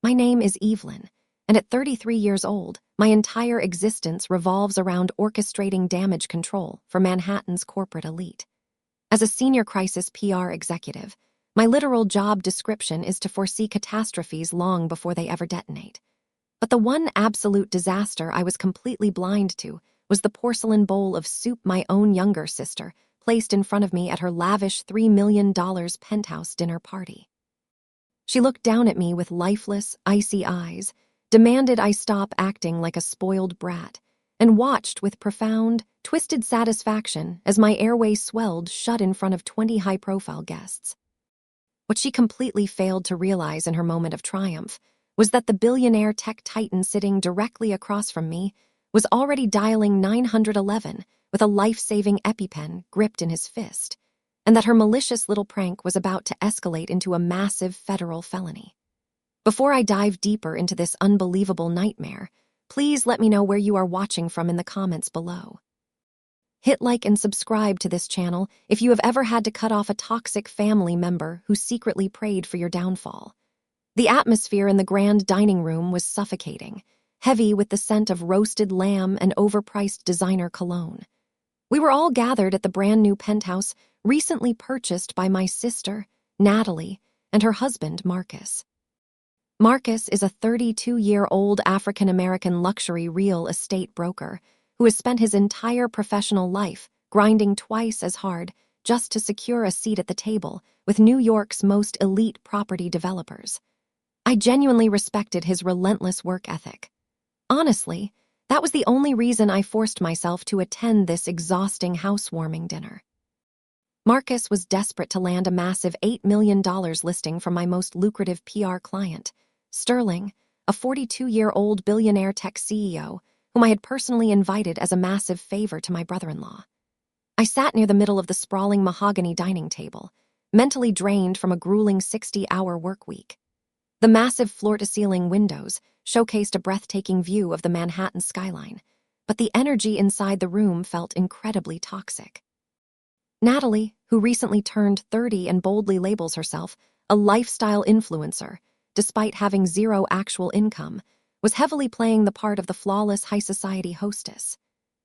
My name is Evelyn, and at 33 years old, my entire existence revolves around orchestrating damage control for Manhattan's corporate elite. As a senior crisis PR executive, my literal job description is to foresee catastrophes long before they ever detonate. But the one absolute disaster I was completely blind to was the porcelain bowl of soup my own younger sister placed in front of me at her lavish $3 million penthouse dinner party. She looked down at me with lifeless, icy eyes, demanded I stop acting like a spoiled brat, and watched with profound, twisted satisfaction as my airway swelled shut in front of 20 high-profile guests. What she completely failed to realize in her moment of triumph was that the billionaire tech titan sitting directly across from me was already dialing 911 with a life-saving EpiPen gripped in his fist, and that her malicious little prank was about to escalate into a massive federal felony. Before I dive deeper into this unbelievable nightmare, please let me know where you are watching from in the comments below. Hit like and subscribe to this channel if you have ever had to cut off a toxic family member who secretly prayed for your downfall. The atmosphere in the grand dining room was suffocating, heavy with the scent of roasted lamb and overpriced designer cologne. We were all gathered at the brand new penthouse recently purchased by my sister, Natalie, and her husband, Marcus. Marcus is a 32-year-old African-American luxury real estate broker who has spent his entire professional life grinding twice as hard just to secure a seat at the table with New York's most elite property developers. I genuinely respected his relentless work ethic. Honestly, that was the only reason I forced myself to attend this exhausting housewarming dinner. Marcus was desperate to land a massive $8 million listing from my most lucrative PR client, Sterling, a 42-year-old billionaire tech CEO whom I had personally invited as a massive favor to my brother-in-law. I sat near the middle of the sprawling mahogany dining table, mentally drained from a grueling 60-hour work week. The massive floor-to-ceiling windows showcased a breathtaking view of the Manhattan skyline, but the energy inside the room felt incredibly toxic. Natalie, who recently turned 30 and boldly labels herself a lifestyle influencer, despite having zero actual income, was heavily playing the part of the flawless high society hostess.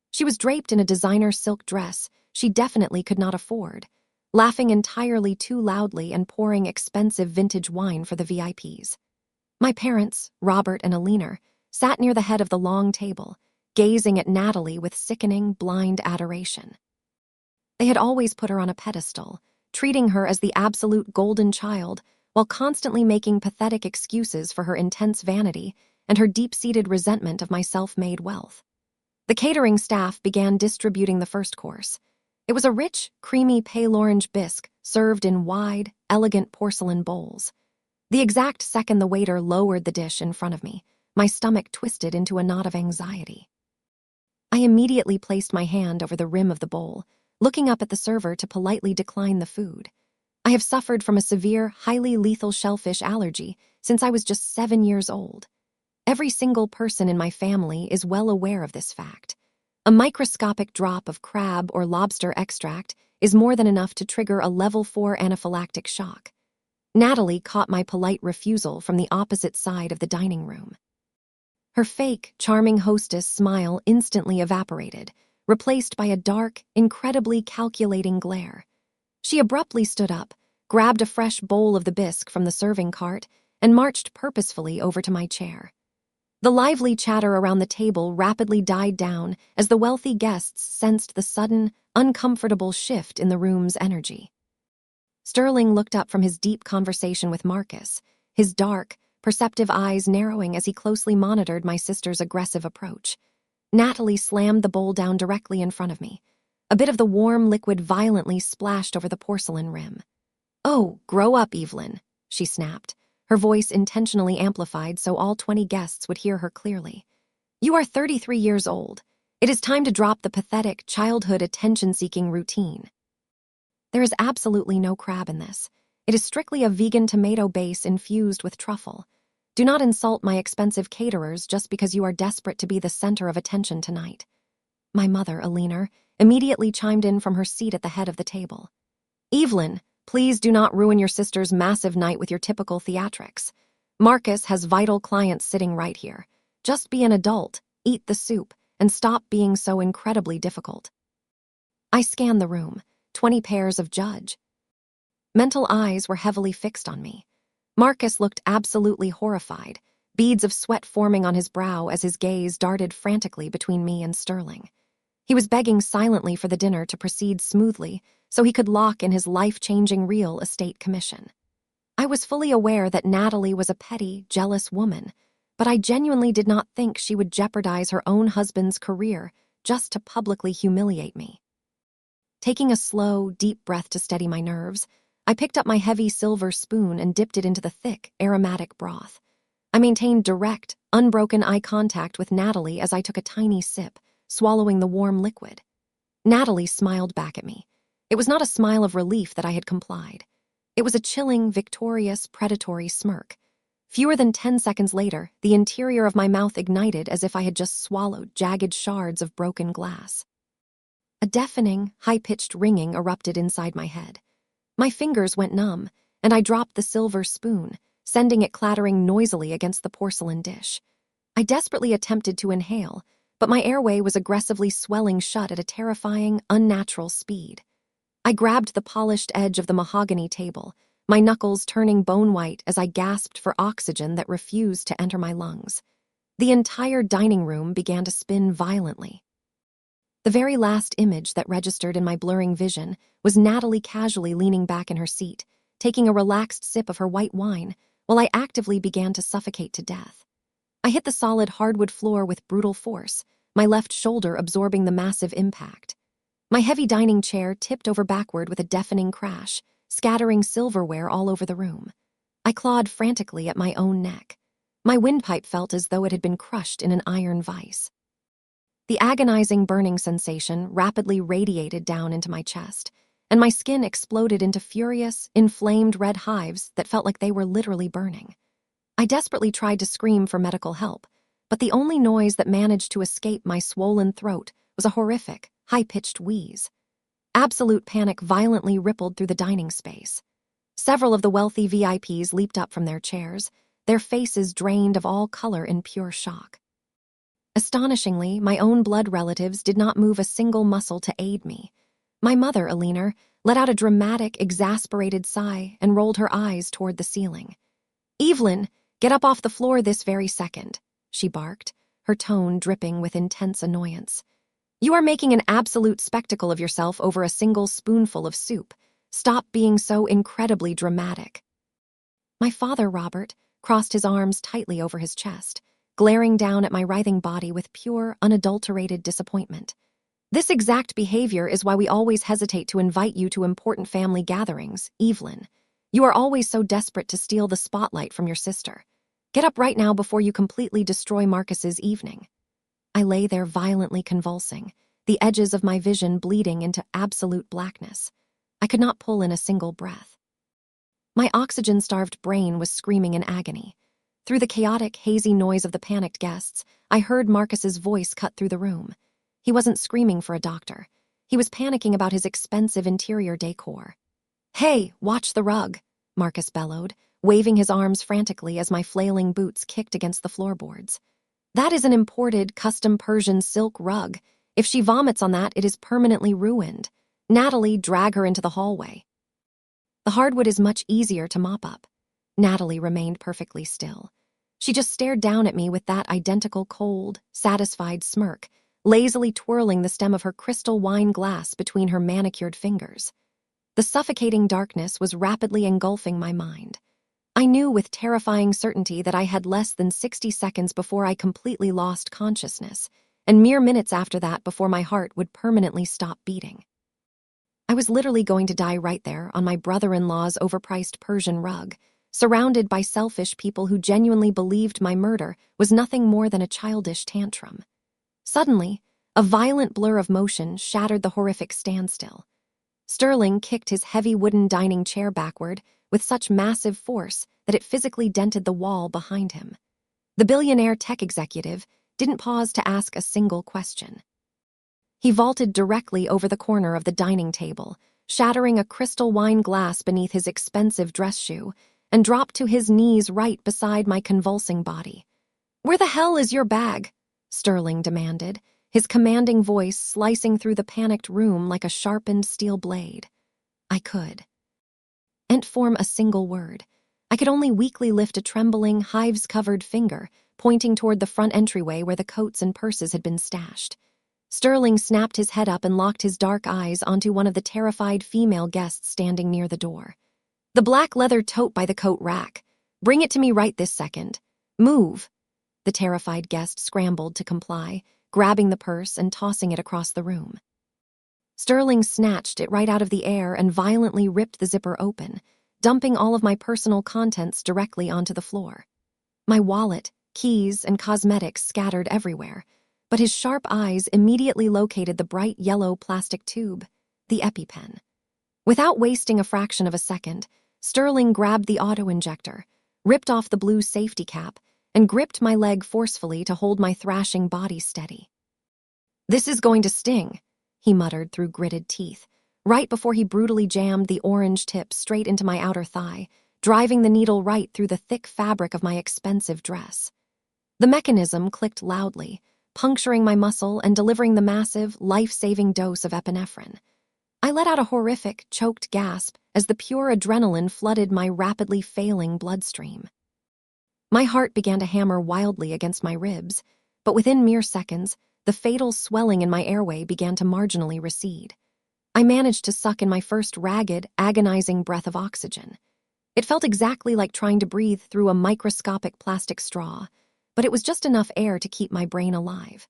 She was draped in a designer silk dress she definitely could not afford, laughing entirely too loudly and pouring expensive vintage wine for the VIPs. My parents, Robert and Alina, sat near the head of the long table, gazing at Natalie with sickening, blind adoration. They had always put her on a pedestal, treating her as the absolute golden child, while constantly making pathetic excuses for her intense vanity and her deep-seated resentment of my self-made wealth. The catering staff began distributing the first course. It was a rich, creamy pale orange bisque served in wide, elegant porcelain bowls. The exact second the waiter lowered the dish in front of me, my stomach twisted into a knot of anxiety. I immediately placed my hand over the rim of the bowl, looking up at the server to politely decline the food. I have suffered from a severe, highly lethal shellfish allergy since I was just 7 years old. Every single person in my family is well aware of this fact. A microscopic drop of crab or lobster extract is more than enough to trigger a level 4 anaphylactic shock. Natalie caught my polite refusal from the opposite side of the dining room. Her fake, charming hostess smile instantly evaporated, replaced by a dark, incredibly calculating glare. She abruptly stood up, grabbed a fresh bowl of the bisque from the serving cart, and marched purposefully over to my chair. The lively chatter around the table rapidly died down as the wealthy guests sensed the sudden, uncomfortable shift in the room's energy. Sterling looked up from his deep conversation with Marcus, his dark, perceptive eyes narrowing as he closely monitored my sister's aggressive approach. Natalie slammed the bowl down directly in front of me. A bit of the warm liquid violently splashed over the porcelain rim. "Oh, grow up, Evelyn," she snapped, her voice intentionally amplified so all 20 guests would hear her clearly. "You are 33 years old. It is time to drop the pathetic, childhood attention-seeking routine." There is absolutely no crab in this. It is strictly a vegan tomato base infused with truffle. Do not insult my expensive caterers just because you are desperate to be the center of attention tonight. My mother, Alina, immediately chimed in from her seat at the head of the table. "Evelyn, please do not ruin your sister's massive night with your typical theatrics. Marcus has vital clients sitting right here. Just be an adult, eat the soup, and stop being so incredibly difficult. I scanned the room, 20 pairs of judge. Mental eyes were heavily fixed on me. Marcus looked absolutely horrified, beads of sweat forming on his brow as his gaze darted frantically between me and Sterling. He was begging silently for the dinner to proceed smoothly so he could lock in his life-changing real estate commission. I was fully aware that Natalie was a petty, jealous woman, but I genuinely did not think she would jeopardize her own husband's career just to publicly humiliate me. Taking a slow, deep breath to steady my nerves, I picked up my heavy silver spoon and dipped it into the thick, aromatic broth. I maintained direct, unbroken eye contact with Natalie as I took a tiny sip, swallowing the warm liquid. Natalie smiled back at me. It was not a smile of relief that I had complied. It was a chilling, victorious, predatory smirk. Fewer than 10 seconds later, the interior of my mouth ignited as if I had just swallowed jagged shards of broken glass. A deafening, high-pitched ringing erupted inside my head. My fingers went numb, and I dropped the silver spoon, sending it clattering noisily against the porcelain dish. I desperately attempted to inhale, but my airway was aggressively swelling shut at a terrifying, unnatural speed. I grabbed the polished edge of the mahogany table, my knuckles turning bone-white as I gasped for oxygen that refused to enter my lungs. The entire dining room began to spin violently. The very last image that registered in my blurring vision was Natalie casually leaning back in her seat, taking a relaxed sip of her white wine, while I actively began to suffocate to death. I hit the solid hardwood floor with brutal force, my left shoulder absorbing the massive impact. My heavy dining chair tipped over backward with a deafening crash, scattering silverware all over the room. I clawed frantically at my own neck. My windpipe felt as though it had been crushed in an iron vise. The agonizing burning sensation rapidly radiated down into my chest, and my skin exploded into furious, inflamed red hives that felt like they were literally burning. I desperately tried to scream for medical help, but the only noise that managed to escape my swollen throat was a horrific, high-pitched wheeze. Absolute panic violently rippled through the dining space. Several of the wealthy VIPs leaped up from their chairs, their faces drained of all color in pure shock. Astonishingly, my own blood relatives did not move a single muscle to aid me. My mother, Elinor, let out a dramatic, exasperated sigh and rolled her eyes toward the ceiling. "Evelyn, get up off the floor this very second," she barked, her tone dripping with intense annoyance. "You are making an absolute spectacle of yourself over a single spoonful of soup. Stop being so incredibly dramatic." My father, Robert, crossed his arms tightly over his chest, glaring down at my writhing body with pure, unadulterated disappointment. "This exact behavior is why we always hesitate to invite you to important family gatherings, Evelyn. You are always so desperate to steal the spotlight from your sister. Get up right now before you completely destroy Marcus's evening." I lay there violently convulsing, the edges of my vision bleeding into absolute blackness. I could not pull in a single breath. My oxygen-starved brain was screaming in agony. Through the chaotic, hazy noise of the panicked guests, I heard Marcus's voice cut through the room. He wasn't screaming for a doctor. He was panicking about his expensive interior decor. "Hey, watch the rug," Marcus bellowed, waving his arms frantically as my flailing boots kicked against the floorboards. "That is an imported, custom Persian silk rug. If she vomits on that, it is permanently ruined. Natalie, drag her into the hallway." "The hardwood is much easier to mop up." Natalie remained perfectly still. She just stared down at me with that identical cold, satisfied smirk, lazily twirling the stem of her crystal wine glass between her manicured fingers. The suffocating darkness was rapidly engulfing my mind. I knew with terrifying certainty that I had less than 60 seconds before I completely lost consciousness, and mere minutes after that before my heart would permanently stop beating. I was literally going to die right there on my brother-in-law's overpriced Persian rug, surrounded by selfish people who genuinely believed my murder was nothing more than a childish tantrum. Suddenly, a violent blur of motion shattered the horrific standstill. Sterling kicked his heavy wooden dining chair backward with such massive force that it physically dented the wall behind him. The billionaire tech executive didn't pause to ask a single question. He vaulted directly over the corner of the dining table, shattering a crystal wine glass beneath his expensive dress shoe, and dropped to his knees right beside my convulsing body. "Where the hell is your bag?" Sterling demanded, his commanding voice slicing through the panicked room like a sharpened steel blade. I couldn't form a single word. I could only weakly lift a trembling, hives-covered finger, pointing toward the front entryway where the coats and purses had been stashed. Sterling snapped his head up and locked his dark eyes onto one of the terrified female guests standing near the door. "The black leather tote by the coat rack. Bring it to me right this second. Move." The terrified guest scrambled to comply, grabbing the purse and tossing it across the room. Sterling snatched it right out of the air and violently ripped the zipper open, dumping all of my personal contents directly onto the floor. My wallet, keys, and cosmetics scattered everywhere, but his sharp eyes immediately located the bright yellow plastic tube, the EpiPen. Without wasting a fraction of a second, Sterling grabbed the auto-injector, ripped off the blue safety cap, and gripped my leg forcefully to hold my thrashing body steady. "This is going to sting," he muttered through gritted teeth, right before he brutally jammed the orange tip straight into my outer thigh, driving the needle right through the thick fabric of my expensive dress. The mechanism clicked loudly, puncturing my muscle and delivering the massive, life-saving dose of epinephrine. I let out a horrific, choked gasp as the pure adrenaline flooded my rapidly failing bloodstream. My heart began to hammer wildly against my ribs, but within mere seconds, the fatal swelling in my airway began to marginally recede. I managed to suck in my first ragged, agonizing breath of oxygen. It felt exactly like trying to breathe through a microscopic plastic straw, but it was just enough air to keep my brain alive.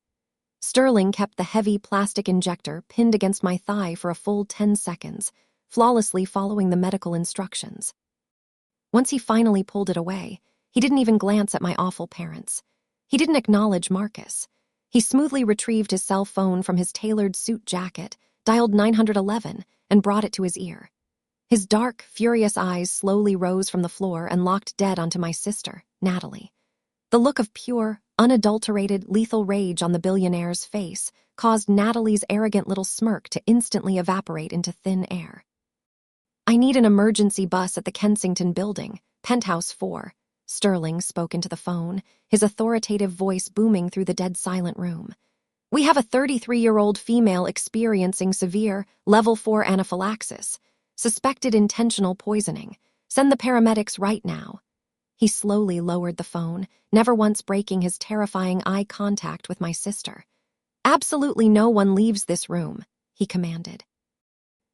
Sterling kept the heavy plastic injector pinned against my thigh for a full 10 seconds, flawlessly following the medical instructions. Once he finally pulled it away, he didn't even glance at my awful parents. He didn't acknowledge Marcus. He smoothly retrieved his cell phone from his tailored suit jacket, dialed 911, and brought it to his ear. His dark, furious eyes slowly rose from the floor and locked dead onto my sister, Natalie. The look of pure, unadulterated, lethal rage on the billionaire's face caused Natalie's arrogant little smirk to instantly evaporate into thin air. "I need an emergency bus at the Kensington building, penthouse 4. Sterling spoke into the phone, his authoritative voice booming through the dead-silent room. "We have a 33-year-old female experiencing severe, level 4 anaphylaxis. Suspected intentional poisoning. Send the paramedics right now." He slowly lowered the phone, never once breaking his terrifying eye contact with my sister. "Absolutely no one leaves this room," he commanded.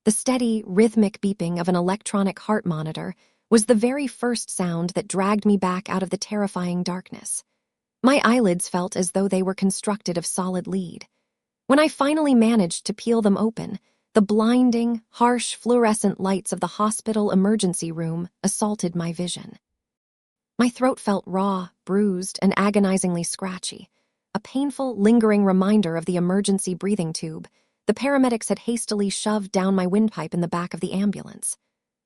The steady, rhythmic beeping of an electronic heart monitor was the very first sound that dragged me back out of the terrifying darkness. My eyelids felt as though they were constructed of solid lead. When I finally managed to peel them open, the blinding, harsh fluorescent lights of the hospital emergency room assaulted my vision. My throat felt raw, bruised, and agonizingly scratchy, a painful, lingering reminder of the emergency breathing tube the paramedics had hastily shoved down my windpipe in the back of the ambulance.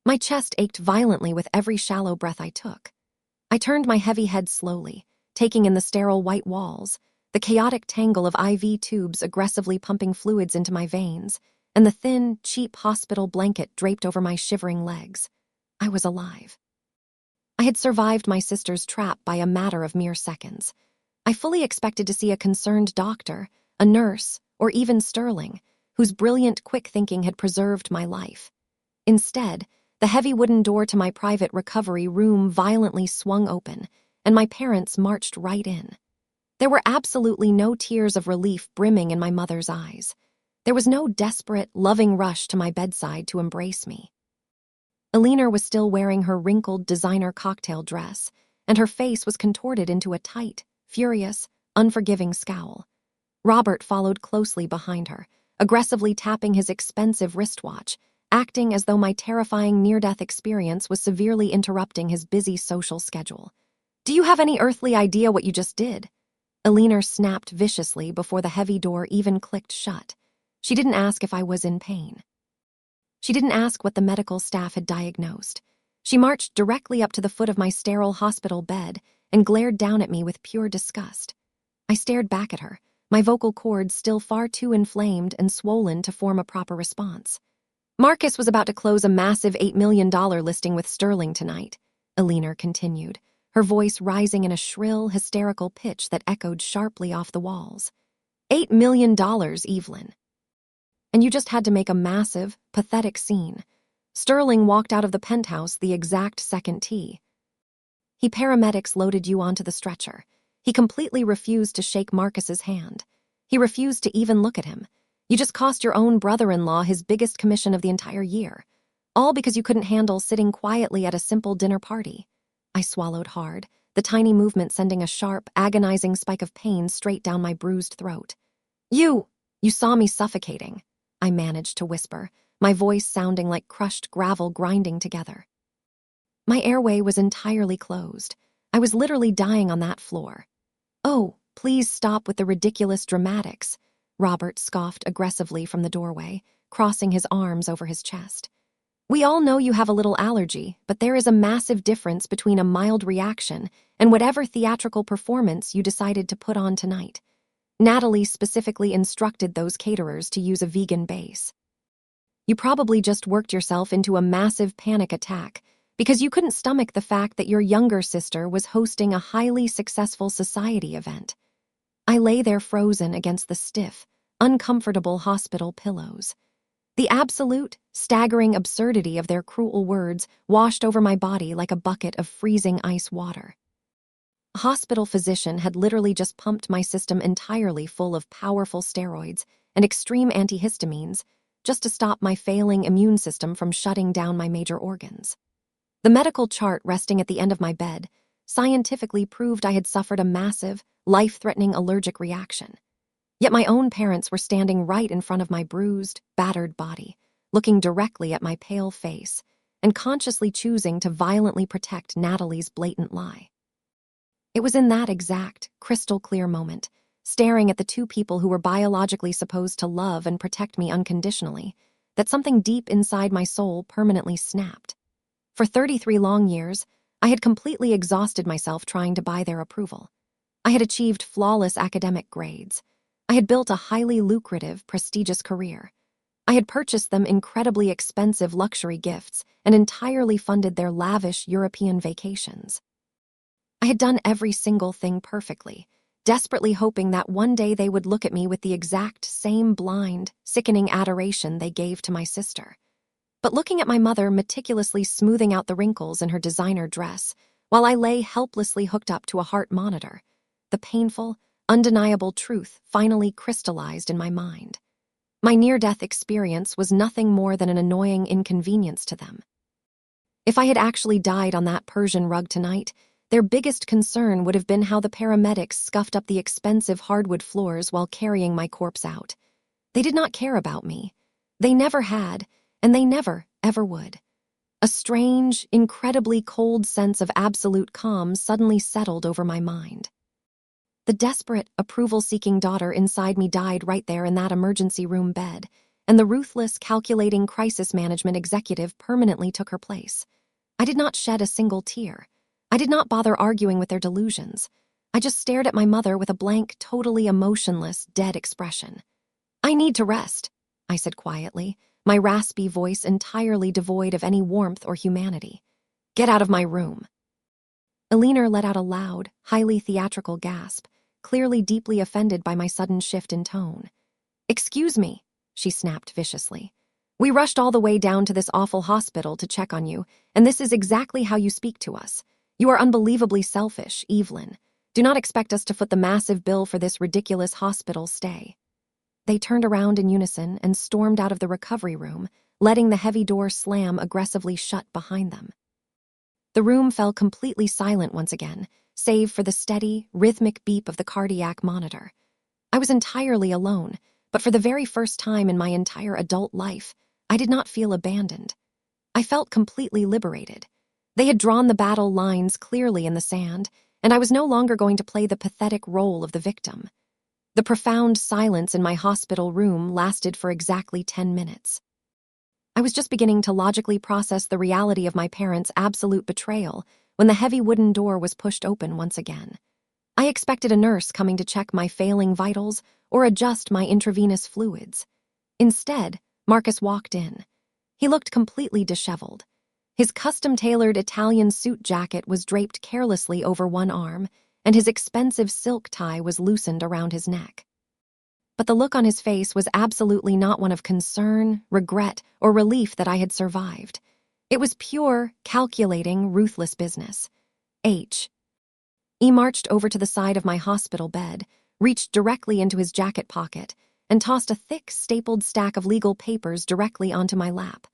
My chest ached violently with every shallow breath I took. I turned my heavy head slowly, taking in the sterile white walls, the chaotic tangle of IV tubes aggressively pumping fluids into my veins, and the thin, cheap hospital blanket draped over my shivering legs. I was alive. I had survived my sister's trap by a matter of mere seconds. I fully expected to see a concerned doctor, a nurse, or even Sterling, whose brilliant, quick thinking had preserved my life. Instead, the heavy wooden door to my private recovery room violently swung open, and my parents marched right in. There were absolutely no tears of relief brimming in my mother's eyes. There was no desperate, loving rush to my bedside to embrace me. Eleanor was still wearing her wrinkled designer cocktail dress, and her face was contorted into a tight, furious, unforgiving scowl. Robert followed closely behind her, aggressively tapping his expensive wristwatch, acting as though my terrifying near-death experience was severely interrupting his busy social schedule. "Do you have any earthly idea what you just did?" Eleanor snapped viciously before the heavy door even clicked shut. She didn't ask if I was in pain. She didn't ask what the medical staff had diagnosed. She marched directly up to the foot of my sterile hospital bed and glared down at me with pure disgust. I stared back at her, my vocal cords still far too inflamed and swollen to form a proper response. "Marcus was about to close a massive $8 million listing with Sterling tonight," Eleanor continued, her voice rising in a shrill, hysterical pitch that echoed sharply off the walls. $8 million, Evelyn. And you just had to make a massive, pathetic scene. Sterling walked out of the penthouse the exact second He paramedics loaded you onto the stretcher. He completely refused to shake Marcus's hand. He refused to even look at him. You just cost your own brother-in-law his biggest commission of the entire year. All because you couldn't handle sitting quietly at a simple dinner party. I swallowed hard, the tiny movement sending a sharp, agonizing spike of pain straight down my bruised throat. You saw me suffocating, I managed to whisper, my voice sounding like crushed gravel grinding together. My airway was entirely closed. I was literally dying on that floor. Oh, please stop with the ridiculous dramatics, Robert scoffed aggressively from the doorway, crossing his arms over his chest. We all know you have a little allergy, but there is a massive difference between a mild reaction and whatever theatrical performance you decided to put on tonight. Natalie specifically instructed those caterers to use a vegan base. You probably just worked yourself into a massive panic attack because you couldn't stomach the fact that your younger sister was hosting a highly successful society event. I lay there frozen against the stiff, uncomfortable hospital pillows. The absolute, staggering absurdity of their cruel words washed over my body like a bucket of freezing ice water. A hospital physician had literally just pumped my system entirely full of powerful steroids and extreme antihistamines just to stop my failing immune system from shutting down my major organs. The medical chart resting at the end of my bed scientifically proved I had suffered a massive, life-threatening allergic reaction. Yet my own parents were standing right in front of my bruised, battered body, looking directly at my pale face and consciously choosing to violently protect Natalie's blatant lie. It was in that exact, crystal-clear moment, staring at the two people who were biologically supposed to love and protect me unconditionally, that something deep inside my soul permanently snapped. For 33 long years, I had completely exhausted myself trying to buy their approval. I had achieved flawless academic grades. I had built a highly lucrative, prestigious career. I had purchased them incredibly expensive luxury gifts and entirely funded their lavish European vacations. I had done every single thing perfectly, desperately hoping that one day they would look at me with the exact same blind, sickening adoration they gave to my sister. But looking at my mother meticulously smoothing out the wrinkles in her designer dress, while I lay helplessly hooked up to a heart monitor, the painful, undeniable truth finally crystallized in my mind. My near-death experience was nothing more than an annoying inconvenience to them. If I had actually died on that Persian rug tonight, their biggest concern would have been how the paramedics scuffed up the expensive hardwood floors while carrying my corpse out. They did not care about me. They never had, and they never, ever would. A strange, incredibly cold sense of absolute calm suddenly settled over my mind. The desperate, approval-seeking daughter inside me died right there in that emergency room bed, and the ruthless, calculating crisis management executive permanently took her place. I did not shed a single tear. I did not bother arguing with their delusions. I just stared at my mother with a blank, totally emotionless, dead expression. I need to rest, I said quietly, my raspy voice entirely devoid of any warmth or humanity. Get out of my room. Eleanor let out a loud, highly theatrical gasp, clearly deeply offended by my sudden shift in tone. Excuse me, she snapped viciously. We rushed all the way down to this awful hospital to check on you, and this is exactly how you speak to us. You are unbelievably selfish, Evelyn. Do not expect us to foot the massive bill for this ridiculous hospital stay. They turned around in unison and stormed out of the recovery room, letting the heavy door slam aggressively shut behind them. The room fell completely silent once again, save for the steady, rhythmic beep of the cardiac monitor. I was entirely alone, but for the very first time in my entire adult life, I did not feel abandoned. I felt completely liberated. They had drawn the battle lines clearly in the sand, and I was no longer going to play the pathetic role of the victim. The profound silence in my hospital room lasted for exactly 10 minutes. I was just beginning to logically process the reality of my parents' absolute betrayal when the heavy wooden door was pushed open once again. I expected a nurse coming to check my failing vitals or adjust my intravenous fluids. Instead, Marcus walked in. He looked completely disheveled. His custom-tailored Italian suit jacket was draped carelessly over one arm, and his expensive silk tie was loosened around his neck. But the look on his face was absolutely not one of concern, regret, or relief that I had survived. It was pure, calculating, ruthless business. He marched over to the side of my hospital bed, reached directly into his jacket pocket, and tossed a thick, stapled stack of legal papers directly onto my lap.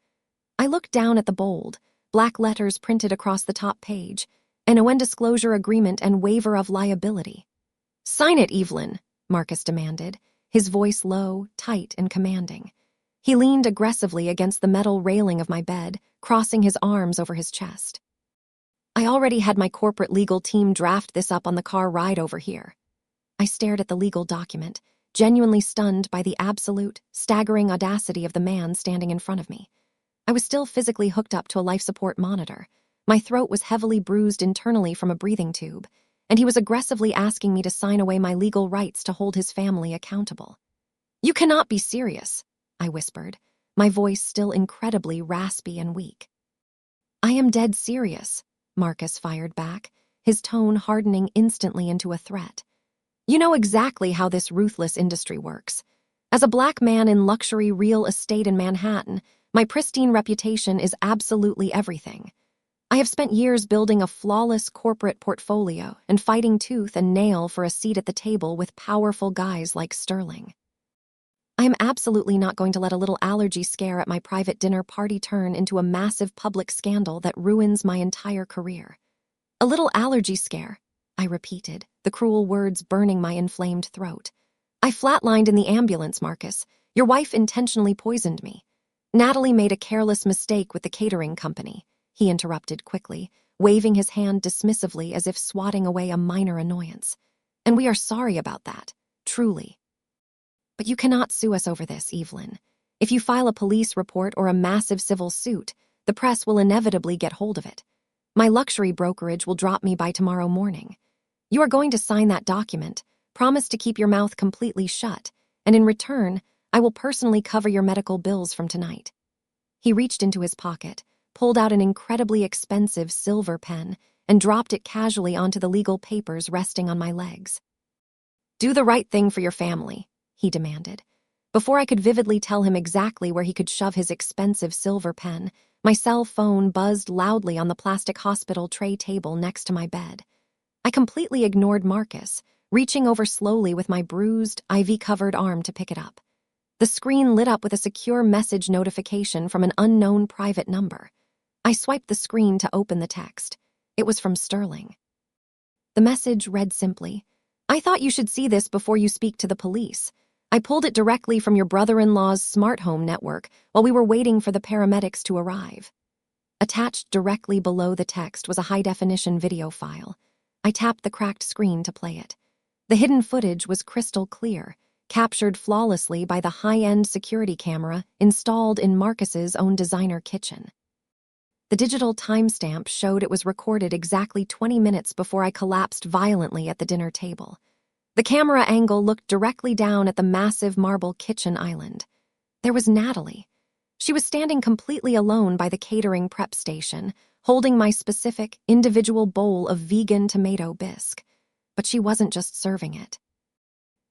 I looked down at the bold, black letters printed across the top page, an disclosure agreement and waiver of liability. "Sign it, Evelyn," Marcus demanded, his voice low, tight, and commanding. He leaned aggressively against the metal railing of my bed, crossing his arms over his chest. "I already had my corporate legal team draft this up on the car ride over here." I stared at the legal document, genuinely stunned by the absolute, staggering audacity of the man standing in front of me. I was still physically hooked up to a life support monitor. My throat was heavily bruised internally from a breathing tube, and he was aggressively asking me to sign away my legal rights to hold his family accountable. "You cannot be serious," I whispered, my voice still incredibly raspy and weak. "I am dead serious," Marcus fired back, his tone hardening instantly into a threat. "You know exactly how this ruthless industry works. As a black man in luxury real estate in Manhattan, my pristine reputation is absolutely everything. I have spent years building a flawless corporate portfolio and fighting tooth and nail for a seat at the table with powerful guys like Sterling. I am absolutely not going to let a little allergy scare at my private dinner party turn into a massive public scandal that ruins my entire career." "A little allergy scare," I repeated, the cruel words burning my inflamed throat. "I flatlined in the ambulance, Marcus. Your wife intentionally poisoned me." "Natalie made a careless mistake with the catering company," he interrupted quickly, waving his hand dismissively as if swatting away a minor annoyance. "And we are sorry about that, truly. But you cannot sue us over this, Evelyn. If you file a police report or a massive civil suit, the press will inevitably get hold of it. My luxury brokerage will drop me by tomorrow morning. You are going to sign that document, promise to keep your mouth completely shut, and in return, I will personally cover your medical bills from tonight." He reached into his pocket, pulled out an incredibly expensive silver pen, and dropped it casually onto the legal papers resting on my legs. "Do the right thing for your family," he demanded. Before I could vividly tell him exactly where he could shove his expensive silver pen, my cell phone buzzed loudly on the plastic hospital tray table next to my bed. I completely ignored Marcus, reaching over slowly with my bruised, IV-covered arm to pick it up. The screen lit up with a secure message notification from an unknown private number. I swiped the screen to open the text. It was from Sterling. The message read simply, "I thought you should see this before you speak to the police. I pulled it directly from your brother-in-law's smart home network while we were waiting for the paramedics to arrive." Attached directly below the text was a high-definition video file. I tapped the cracked screen to play it. The hidden footage was crystal clear, captured flawlessly by the high-end security camera installed in Marcus's own designer kitchen. The digital timestamp showed it was recorded exactly 20 minutes before I collapsed violently at the dinner table. The camera angle looked directly down at the massive marble kitchen island. There was Natalie. She was standing completely alone by the catering prep station, holding my specific, individual bowl of vegan tomato bisque. But she wasn't just serving it.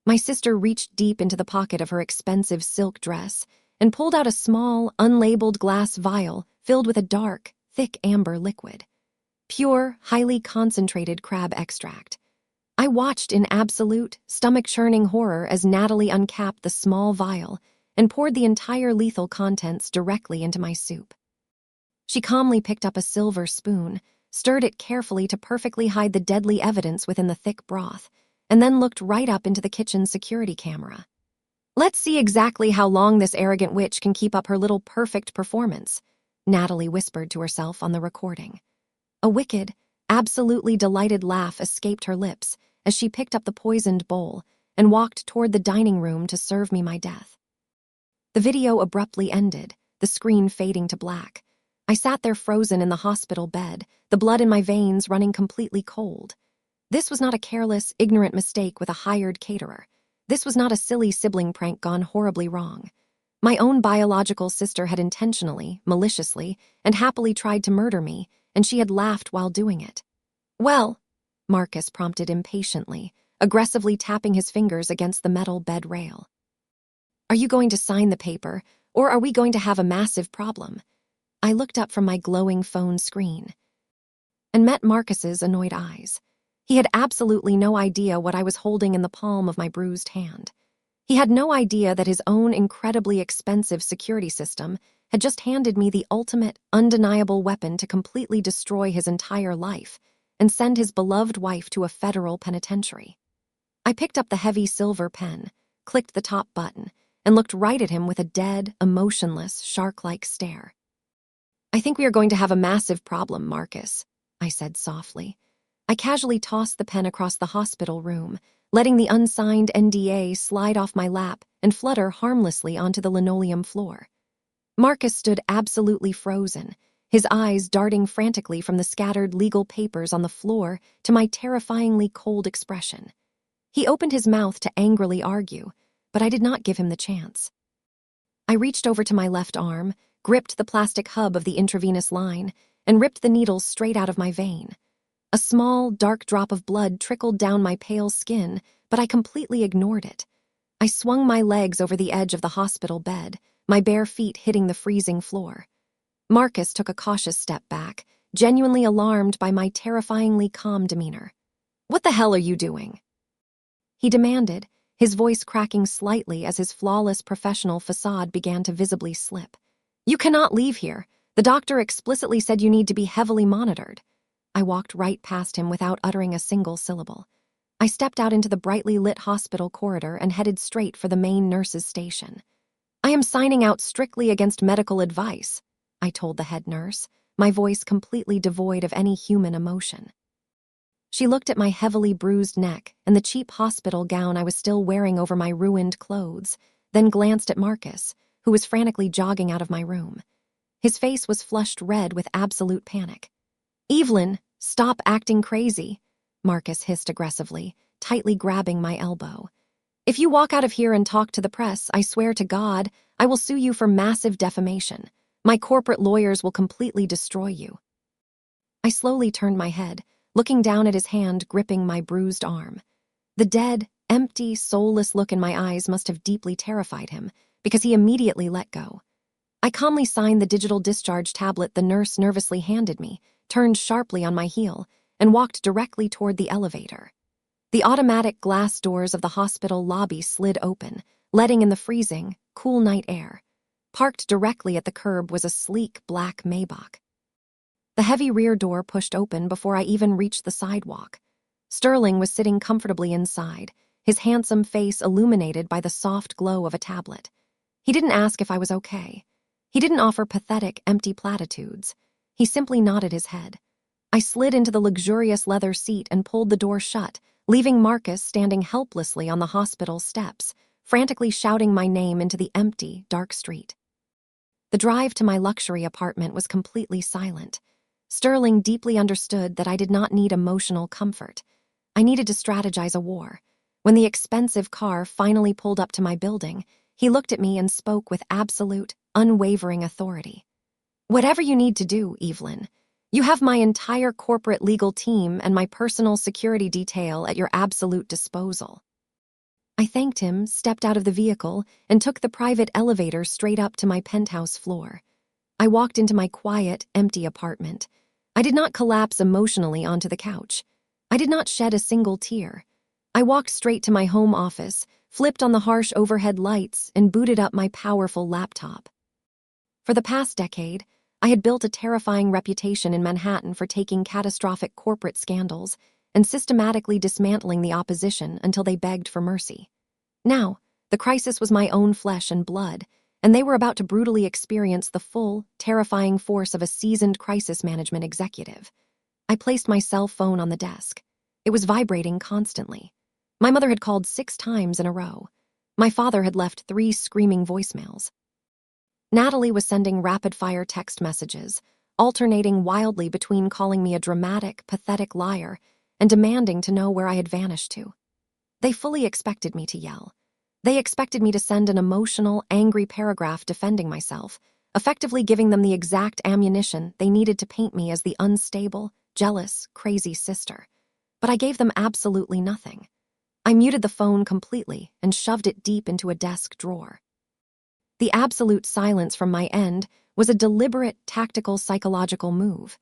My sister reached deep into the pocket of her expensive silk dress and pulled out a small, unlabeled glass vial filled with a dark, thick amber liquid. Pure, highly concentrated crab extract. I watched in absolute, stomach-churning horror as Natalie uncapped the small vial and poured the entire lethal contents directly into my soup. She calmly picked up a silver spoon, stirred it carefully to perfectly hide the deadly evidence within the thick broth, and then looked right up into the kitchen's security camera. "Let's see exactly how long this arrogant witch can keep up her little perfect performance," Natalie whispered to herself on the recording. A wicked, absolutely delighted laugh escaped her lips as she picked up the poisoned bowl and walked toward the dining room to serve me my death. The video abruptly ended, the screen fading to black. I sat there frozen in the hospital bed, the blood in my veins running completely cold. This was not a careless, ignorant mistake with a hired caterer. This was not a silly sibling prank gone horribly wrong. My own biological sister had intentionally, maliciously, and happily tried to murder me, and she had laughed while doing it. "Well," Marcus prompted impatiently, aggressively tapping his fingers against the metal bed rail. "Are you going to sign the paper, or are we going to have a massive problem?" I looked up from my glowing phone screen and met Marcus's annoyed eyes. He had absolutely no idea what I was holding in the palm of my bruised hand. He had no idea that his own incredibly expensive security system had just handed me the ultimate, undeniable weapon to completely destroy his entire life and send his beloved wife to a federal penitentiary. I picked up the heavy silver pen, clicked the top button, and looked right at him with a dead, emotionless, shark-like stare. "I think we are going to have a massive problem, Marcus," I said softly. I casually tossed the pen across the hospital room, letting the unsigned NDA slide off my lap and flutter harmlessly onto the linoleum floor. Marcus stood absolutely frozen, his eyes darting frantically from the scattered legal papers on the floor to my terrifyingly cold expression. He opened his mouth to angrily argue, but I did not give him the chance. I reached over to my left arm, gripped the plastic hub of the intravenous line, and ripped the needles straight out of my vein. A small, dark drop of blood trickled down my pale skin, but I completely ignored it. I swung my legs over the edge of the hospital bed, my bare feet hitting the freezing floor. Marcus took a cautious step back, genuinely alarmed by my terrifyingly calm demeanor. "What the hell are you doing?" he demanded, his voice cracking slightly as his flawless professional facade began to visibly slip. "You cannot leave here. The doctor explicitly said you need to be heavily monitored." I walked right past him without uttering a single syllable. I stepped out into the brightly lit hospital corridor and headed straight for the main nurse's station. "I am signing out strictly against medical advice," I told the head nurse, my voice completely devoid of any human emotion. She looked at my heavily bruised neck and the cheap hospital gown I was still wearing over my ruined clothes, then glanced at Marcus, who was frantically jogging out of my room. His face was flushed red with absolute panic. "Evelyn, stop acting crazy," Marcus hissed aggressively, tightly grabbing my elbow. "If you walk out of here and talk to the press, I swear to God, I will sue you for massive defamation. My corporate lawyers will completely destroy you." I slowly turned my head, looking down at his hand gripping my bruised arm. The dead, empty, soulless look in my eyes must have deeply terrified him, because he immediately let go. I calmly signed the digital discharge tablet the nurse nervously handed me, turned sharply on my heel, and walked directly toward the elevator. The automatic glass doors of the hospital lobby slid open, letting in the freezing, cool night air. Parked directly at the curb was a sleek black Maybach. The heavy rear door pushed open before I even reached the sidewalk. Sterling was sitting comfortably inside, his handsome face illuminated by the soft glow of a tablet. He didn't ask if I was okay. He didn't offer pathetic, empty platitudes. He simply nodded his head. I slid into the luxurious leather seat and pulled the door shut, leaving Marcus standing helplessly on the hospital steps, frantically shouting my name into the empty, dark street. The drive to my luxury apartment was completely silent. Sterling deeply understood that I did not need emotional comfort. I needed to strategize a war. When the expensive car finally pulled up to my building, he looked at me and spoke with absolute, unwavering authority. "Whatever you need to do, Evelyn. You have my entire corporate legal team and my personal security detail at your absolute disposal." I thanked him, stepped out of the vehicle, and took the private elevator straight up to my penthouse floor. I walked into my quiet, empty apartment. I did not collapse emotionally onto the couch. I did not shed a single tear. I walked straight to my home office, flipped on the harsh overhead lights, and booted up my powerful laptop. For the past decade, I had built a terrifying reputation in Manhattan for taking catastrophic corporate scandals and systematically dismantling the opposition until they begged for mercy. Now, the crisis was my own flesh and blood, and they were about to brutally experience the full, terrifying force of a seasoned crisis management executive. I placed my cell phone on the desk. It was vibrating constantly. My mother had called 6 times in a row. My father had left 3 screaming voicemails. Natalie was sending rapid-fire text messages, alternating wildly between calling me a dramatic, pathetic liar and demanding to know where I had vanished to. They fully expected me to yell. They expected me to send an emotional, angry paragraph defending myself, effectively giving them the exact ammunition they needed to paint me as the unstable, jealous, crazy sister. But I gave them absolutely nothing. I muted the phone completely and shoved it deep into a desk drawer. The absolute silence from my end was a deliberate, tactical, psychological move.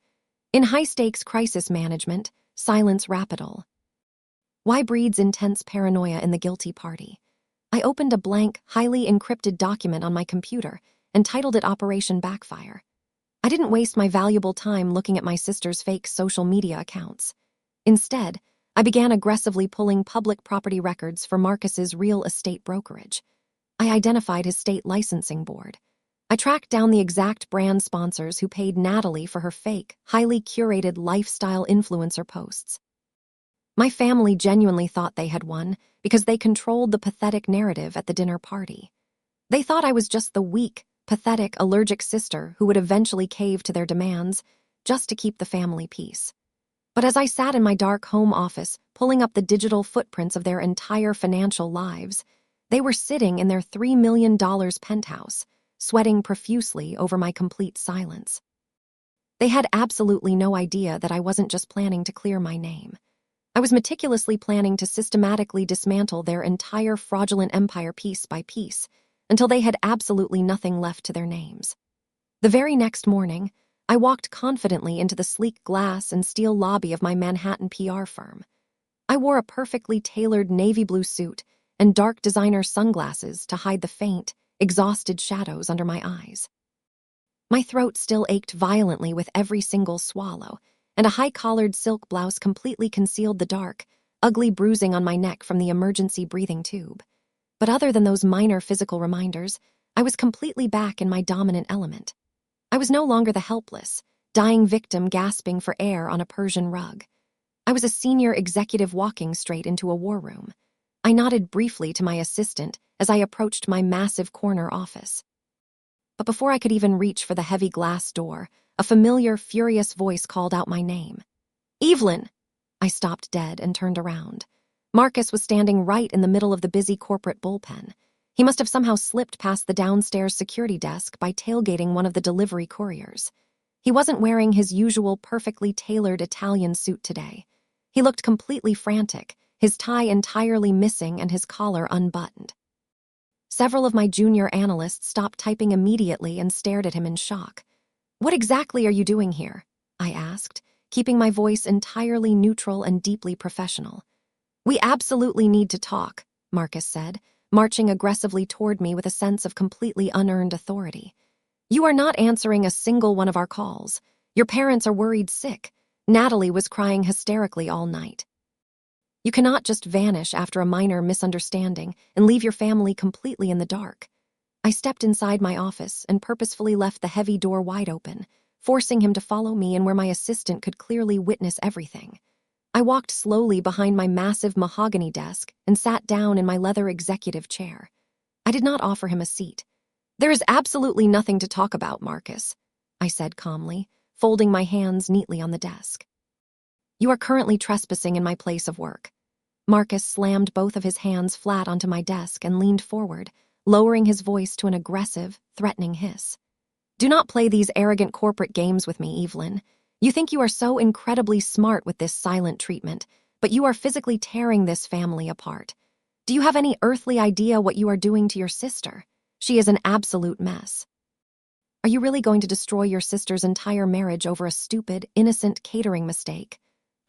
In high-stakes crisis management, silence rapidol. Why breeds intense paranoia in the guilty party? I opened a blank, highly encrypted document on my computer and titled it Operation Backfire. I didn't waste my valuable time looking at my sister's fake social media accounts. Instead, I began aggressively pulling public property records for Marcus's real estate brokerage. I identified his state licensing board. I tracked down the exact brand sponsors who paid Natalie for her fake, highly curated lifestyle influencer posts. My family genuinely thought they had won because they controlled the pathetic narrative at the dinner party. They thought I was just the weak, pathetic, allergic sister who would eventually cave to their demands just to keep the family peace. But as I sat in my dark home office, pulling up the digital footprints of their entire financial lives, they were sitting in their $3 million penthouse, sweating profusely over my complete silence. They had absolutely no idea that I wasn't just planning to clear my name. I was meticulously planning to systematically dismantle their entire fraudulent empire piece by piece until they had absolutely nothing left to their names. The very next morning, I walked confidently into the sleek glass and steel lobby of my Manhattan PR firm. I wore a perfectly tailored navy blue suit and dark designer sunglasses to hide the faint, exhausted shadows under my eyes. My throat still ached violently with every single swallow, and a high-collared silk blouse completely concealed the dark, ugly bruising on my neck from the emergency breathing tube. But other than those minor physical reminders, I was completely back in my dominant element. I was no longer the helpless, dying victim gasping for air on a Persian rug. I was a senior executive walking straight into a war room. I nodded briefly to my assistant as I approached my massive corner office. But before I could even reach for the heavy glass door, a familiar, furious voice called out my name. "Evelyn!" I stopped dead and turned around. Marcus was standing right in the middle of the busy corporate bullpen. He must have somehow slipped past the downstairs security desk by tailgating one of the delivery couriers. He wasn't wearing his usual perfectly tailored Italian suit today. He looked completely frantic, his tie entirely missing and his collar unbuttoned. Several of my junior analysts stopped typing immediately and stared at him in shock. "What exactly are you doing here?" I asked, keeping my voice entirely neutral and deeply professional. "We absolutely need to talk," Marcus said, marching aggressively toward me with a sense of completely unearned authority. "You are not answering a single one of our calls. Your parents are worried sick. Natalie was crying hysterically all night. You cannot just vanish after a minor misunderstanding and leave your family completely in the dark." I stepped inside my office and purposefully left the heavy door wide open, forcing him to follow me and where my assistant could clearly witness everything. I walked slowly behind my massive mahogany desk and sat down in my leather executive chair. I did not offer him a seat. "There is absolutely nothing to talk about, Marcus," I said calmly, folding my hands neatly on the desk. "You are currently trespassing in my place of work." Marcus slammed both of his hands flat onto my desk and leaned forward, lowering his voice to an aggressive, threatening hiss. "Do not play these arrogant corporate games with me, Evelyn. You think you are so incredibly smart with this silent treatment, but you are physically tearing this family apart. Do you have any earthly idea what you are doing to your sister? She is an absolute mess. Are you really going to destroy your sister's entire marriage over a stupid, innocent catering mistake?"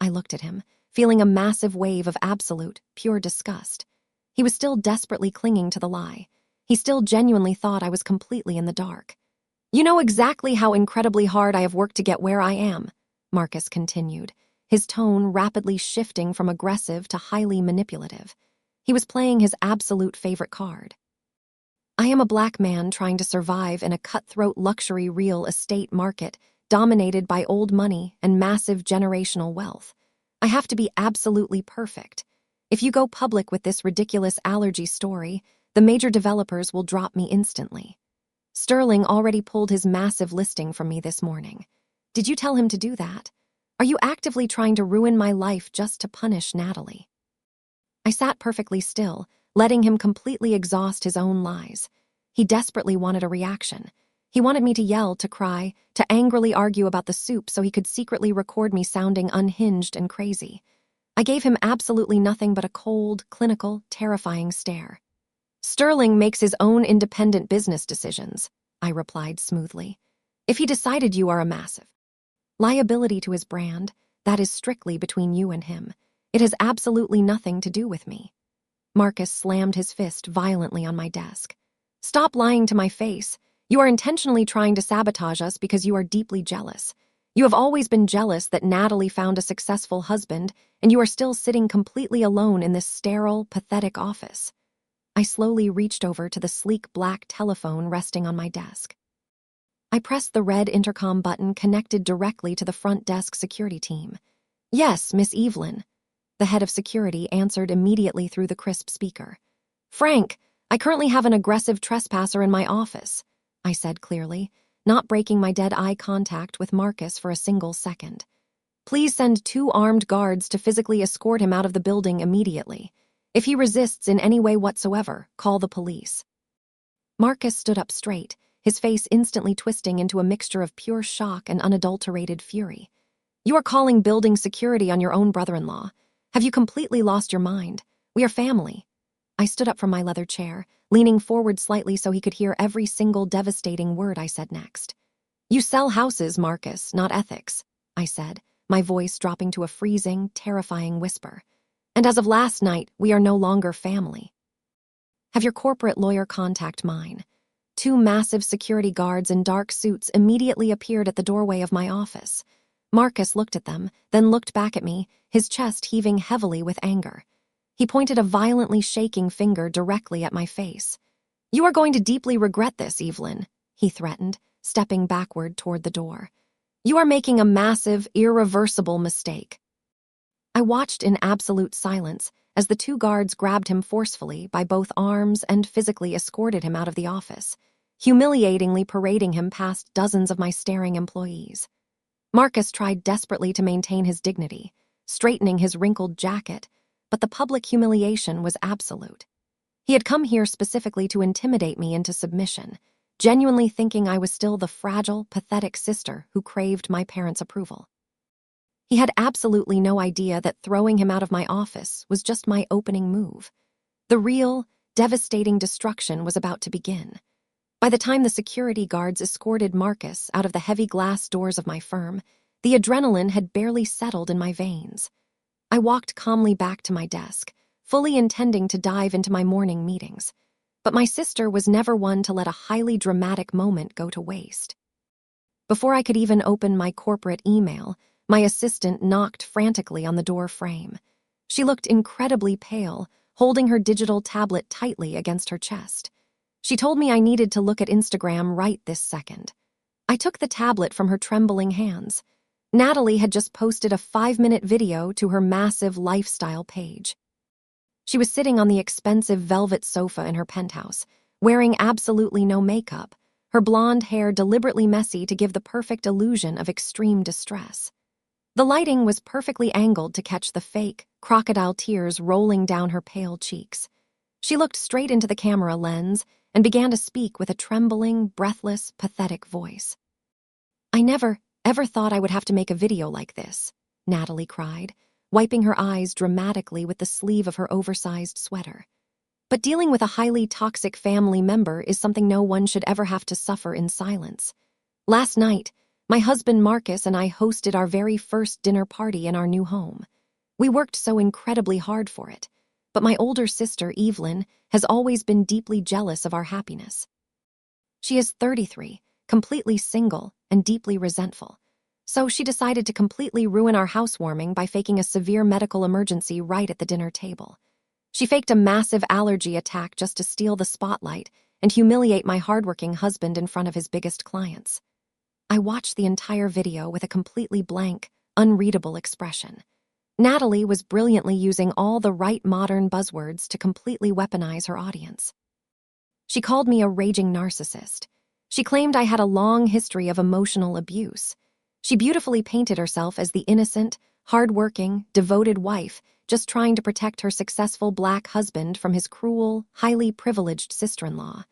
I looked at him, feeling a massive wave of absolute, pure disgust. He was still desperately clinging to the lie. He still genuinely thought I was completely in the dark. "You know exactly how incredibly hard I have worked to get where I am," Marcus continued, his tone rapidly shifting from aggressive to highly manipulative. He was playing his absolute favorite card. "I am a black man trying to survive in a cutthroat luxury real estate market dominated by old money and massive generational wealth. I have to be absolutely perfect. If you go public with this ridiculous allergy story, the major developers will drop me instantly. Sterling already pulled his massive listing from me this morning. Did you tell him to do that? Are you actively trying to ruin my life just to punish Natalie?" I sat perfectly still, letting him completely exhaust his own lies. He desperately wanted a reaction. He wanted me to yell, to cry, to angrily argue about the soup so he could secretly record me sounding unhinged and crazy. I gave him absolutely nothing but a cold, clinical, terrifying stare. "Sterling makes his own independent business decisions," I replied smoothly. "If he decided you are a massive liability to his brand, that is strictly between you and him. It has absolutely nothing to do with me." Marcus slammed his fist violently on my desk. "Stop lying to my face. You are intentionally trying to sabotage us because you are deeply jealous. You have always been jealous that Natalie found a successful husband, and you are still sitting completely alone in this sterile, pathetic office." I slowly reached over to the sleek black telephone resting on my desk. I pressed the red intercom button connected directly to the front desk security team. "Yes, Miss Evelyn." The head of security answered immediately through the crisp speaker. "Frank, I currently have an aggressive trespasser in my office," I said clearly, not breaking my dead eye contact with Marcus for a single second. "Please send 2 armed guards to physically escort him out of the building immediately. If he resists in any way whatsoever, call the police." Marcus stood up straight, his face instantly twisting into a mixture of pure shock and unadulterated fury. "You are calling building security on your own brother-in-law. Have you completely lost your mind? We are family." I stood up from my leather chair, leaning forward slightly so he could hear every single devastating word I said next. "You sell houses, Marcus, not ethics," I said, my voice dropping to a freezing, terrifying whisper. "And as of last night, we are no longer family. Have your corporate lawyer contact mine." 2 massive security guards in dark suits immediately appeared at the doorway of my office. Marcus looked at them, then looked back at me, his chest heaving heavily with anger. He pointed a violently shaking finger directly at my face. "You are going to deeply regret this, Evelyn," he threatened, stepping backward toward the door. "You are making a massive, irreversible mistake." I watched in absolute silence as the 2 guards grabbed him forcefully by both arms and physically escorted him out of the office, humiliatingly parading him past dozens of my staring employees. Marcus tried desperately to maintain his dignity, straightening his wrinkled jacket, but the public humiliation was absolute. He had come here specifically to intimidate me into submission, genuinely thinking I was still the fragile, pathetic sister who craved my parents' approval. He had absolutely no idea that throwing him out of my office was just my opening move. The real, devastating destruction was about to begin. By the time the security guards escorted Marcus out of the heavy glass doors of my firm, the adrenaline had barely settled in my veins. I walked calmly back to my desk, fully intending to dive into my morning meetings. But my sister was never one to let a highly dramatic moment go to waste. Before I could even open my corporate email, my assistant knocked frantically on the door frame. She looked incredibly pale, holding her digital tablet tightly against her chest. She told me I needed to look at Instagram right this second. I took the tablet from her trembling hands. Natalie had just posted a 5-minute video to her massive lifestyle page. She was sitting on the expensive velvet sofa in her penthouse, wearing absolutely no makeup, her blonde hair deliberately messy to give the perfect illusion of extreme distress. The lighting was perfectly angled to catch the fake, crocodile tears rolling down her pale cheeks. She looked straight into the camera lens and began to speak with a trembling, breathless, pathetic voice. "I never, ever thought I would have to make a video like this," Natalie cried, wiping her eyes dramatically with the sleeve of her oversized sweater. "But dealing with a highly toxic family member is something no one should ever have to suffer in silence. Last night, my husband Marcus and I hosted our very first dinner party in our new home. We worked so incredibly hard for it, but my older sister, Evelyn, has always been deeply jealous of our happiness. She is 33, completely single, and deeply resentful. So she decided to completely ruin our housewarming by faking a severe medical emergency right at the dinner table. She faked a massive allergy attack just to steal the spotlight and humiliate my hardworking husband in front of his biggest clients. I watched the entire video with a completely blank, unreadable expression. Natalie was brilliantly using all the right modern buzzwords to completely weaponize her audience. She called me a raging narcissist. She claimed I had a long history of emotional abuse. She beautifully painted herself as the innocent, hard-working, devoted wife, just trying to protect her successful black husband from his cruel, highly privileged sister-in-law.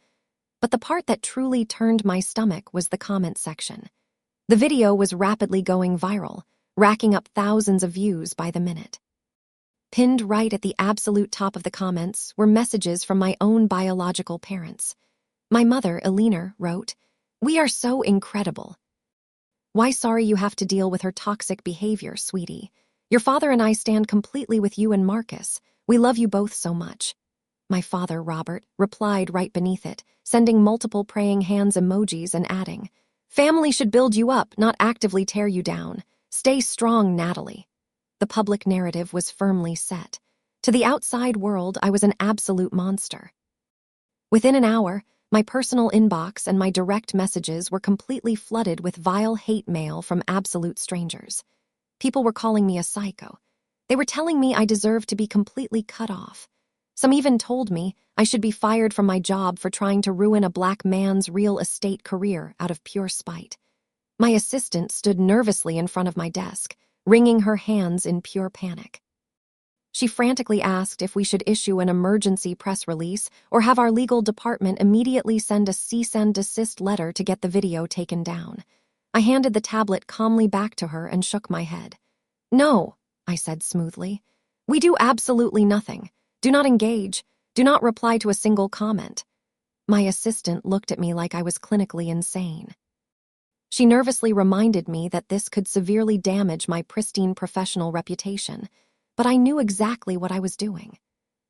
But the part that truly turned my stomach was the comment section. The video was rapidly going viral, racking up thousands of views by the minute. Pinned right at the absolute top of the comments were messages from my own biological parents. My mother, Eleanor, wrote, "We are so incredible. Why sorry you have to deal with her toxic behavior, sweetie. Your father and I stand completely with you and Marcus. We love you both so much." My father, Robert, replied right beneath it, sending multiple praying hands emojis and adding, "Family should build you up, not actively tear you down. Stay strong, Natalie." The public narrative was firmly set. To the outside world, I was an absolute monster. Within an hour, my personal inbox and my direct messages were completely flooded with vile hate mail from absolute strangers. People were calling me a psycho. They were telling me I deserved to be completely cut off. Some even told me I should be fired from my job for trying to ruin a black man's real estate career out of pure spite. My assistant stood nervously in front of my desk, wringing her hands in pure panic. She frantically asked if we should issue an emergency press release or have our legal department immediately send a cease and desist letter to get the video taken down. I handed the tablet calmly back to her and shook my head. "No," I said smoothly. "We do absolutely nothing. Do not engage. Do not reply to a single comment." My assistant looked at me like I was clinically insane. She nervously reminded me that this could severely damage my pristine professional reputation, but I knew exactly what I was doing.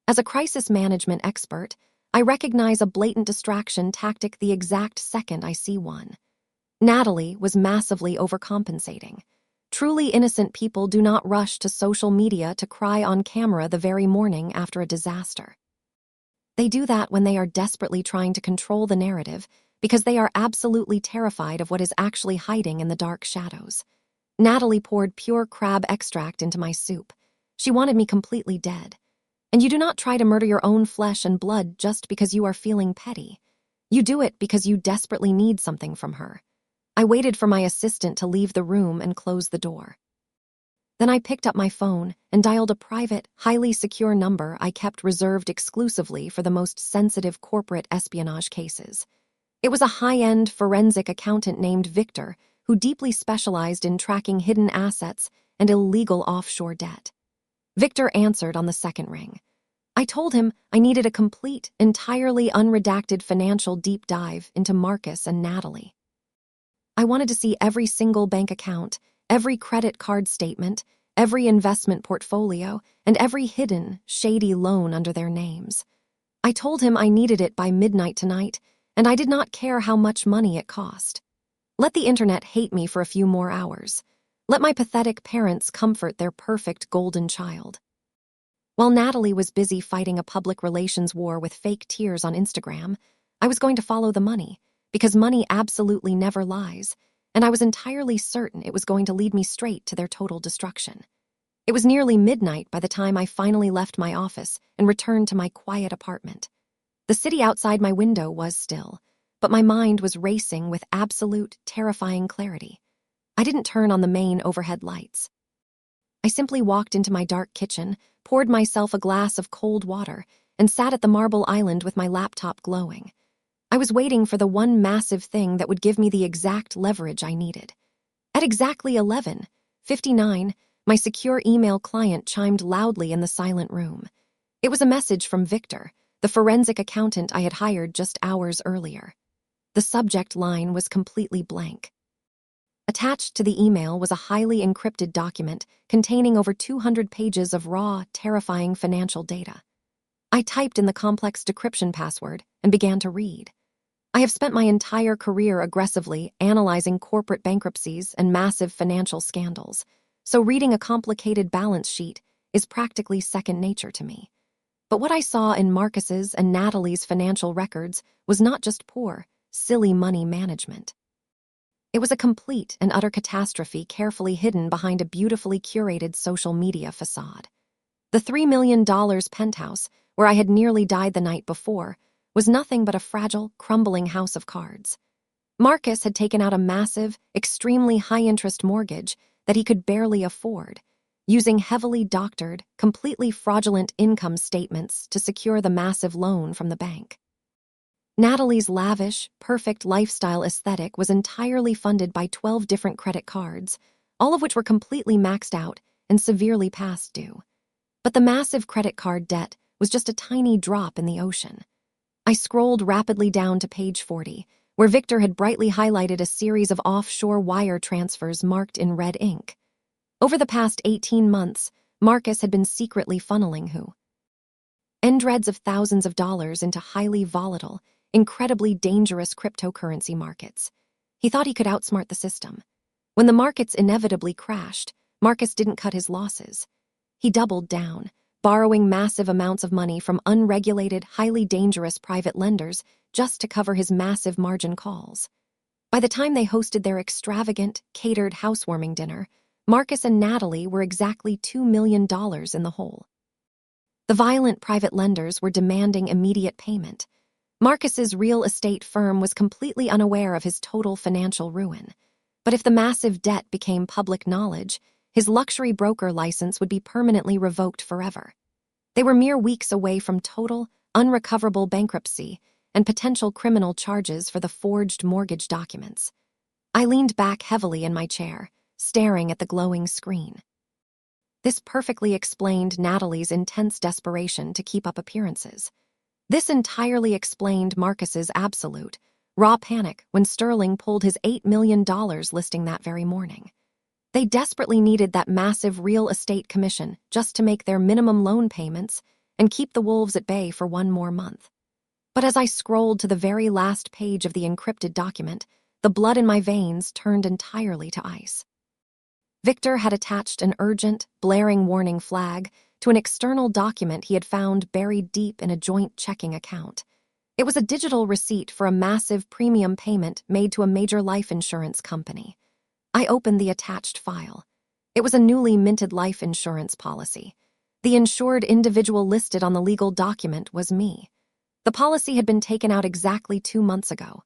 As a crisis management expert, I recognize a blatant distraction tactic the exact second I see one. Natalie was massively overcompensating. Truly innocent people do not rush to social media to cry on camera the very morning after a disaster. They do that when they are desperately trying to control the narrative because they are absolutely terrified of what is actually hiding in the dark shadows. Natalie poured pure crab extract into my soup. She wanted me completely dead. And you do not try to murder your own flesh and blood just because you are feeling petty. You do it because you desperately need something from her. I waited for my assistant to leave the room and close the door. Then I picked up my phone and dialed a private, highly secure number I kept reserved exclusively for the most sensitive corporate espionage cases. It was a high-end forensic accountant named Victor who deeply specialized in tracking hidden assets and illegal offshore debt. Victor answered on the second ring. I told him I needed a complete, entirely unredacted financial deep dive into Marcus and Natalie. I wanted to see every single bank account, every credit card statement, every investment portfolio, and every hidden, shady loan under their names. I told him I needed it by midnight tonight, and I did not care how much money it cost. Let the internet hate me for a few more hours. Let my pathetic parents comfort their perfect golden child. While Natalie was busy fighting a public relations war with fake tears on Instagram, I was going to follow the money, because money absolutely never lies, and I was entirely certain it was going to lead me straight to their total destruction. It was nearly midnight by the time I finally left my office and returned to my quiet apartment. The city outside my window was still, but my mind was racing with absolute, terrifying clarity. I didn't turn on the main overhead lights. I simply walked into my dark kitchen, poured myself a glass of cold water, and sat at the marble island with my laptop glowing. I was waiting for the one massive thing that would give me the exact leverage I needed. At exactly 11:59, my secure email client chimed loudly in the silent room. It was a message from Victor, the forensic accountant I had hired just hours earlier. The subject line was completely blank. Attached to the email was a highly encrypted document containing over 200 pages of raw, terrifying financial data. I typed in the complex decryption password and began to read. I have spent my entire career aggressively analyzing corporate bankruptcies and massive financial scandals, so reading a complicated balance sheet is practically second nature to me. But what I saw in Marcus's and Natalie's financial records was not just poor, silly money management. It was a complete and utter catastrophe carefully hidden behind a beautifully curated social media facade. The $3 million penthouse, where I had nearly died the night before, was nothing but a fragile, crumbling house of cards. Marcus had taken out a massive, extremely high-interest mortgage that he could barely afford. using heavily doctored, completely fraudulent income statements to secure the massive loan from the bank. Natalie's lavish, perfect lifestyle aesthetic was entirely funded by 12 different credit cards, all of which were completely maxed out and severely past due. But the massive credit card debt was just a tiny drop in the ocean. I scrolled rapidly down to page 40, where Victor had brightly highlighted a series of offshore wire transfers marked in red ink. Over the past 18 months, Marcus had been secretly funneling hundreds of thousands of dollars into highly volatile, incredibly dangerous cryptocurrency markets. He thought he could outsmart the system. When the markets inevitably crashed, Marcus didn't cut his losses. He doubled down, borrowing massive amounts of money from unregulated, highly dangerous private lenders just to cover his massive margin calls. By the time they hosted their extravagant, catered housewarming dinner, Marcus and Natalie were exactly $2 million in the hole. The violent private lenders were demanding immediate payment. Marcus's real estate firm was completely unaware of his total financial ruin. But if the massive debt became public knowledge, his luxury broker license would be permanently revoked forever. They were mere weeks away from total, unrecoverable bankruptcy and potential criminal charges for the forged mortgage documents. I leaned back heavily in my chair, staring at the glowing screen. This perfectly explained Natalie's intense desperation to keep up appearances. This entirely explained Marcus's absolute, raw panic when Sterling pulled his $8 million listing that very morning. They desperately needed that massive real estate commission just to make their minimum loan payments and keep the wolves at bay for one more month. But as I scrolled to the very last page of the encrypted document, the blood in my veins turned entirely to ice. Victor had attached an urgent, blaring warning flag to an external document he had found buried deep in a joint checking account. It was a digital receipt for a massive premium payment made to a major life insurance company. I opened the attached file. It was a newly minted life insurance policy. The insured individual listed on the legal document was me. The policy had been taken out exactly 2 months ago.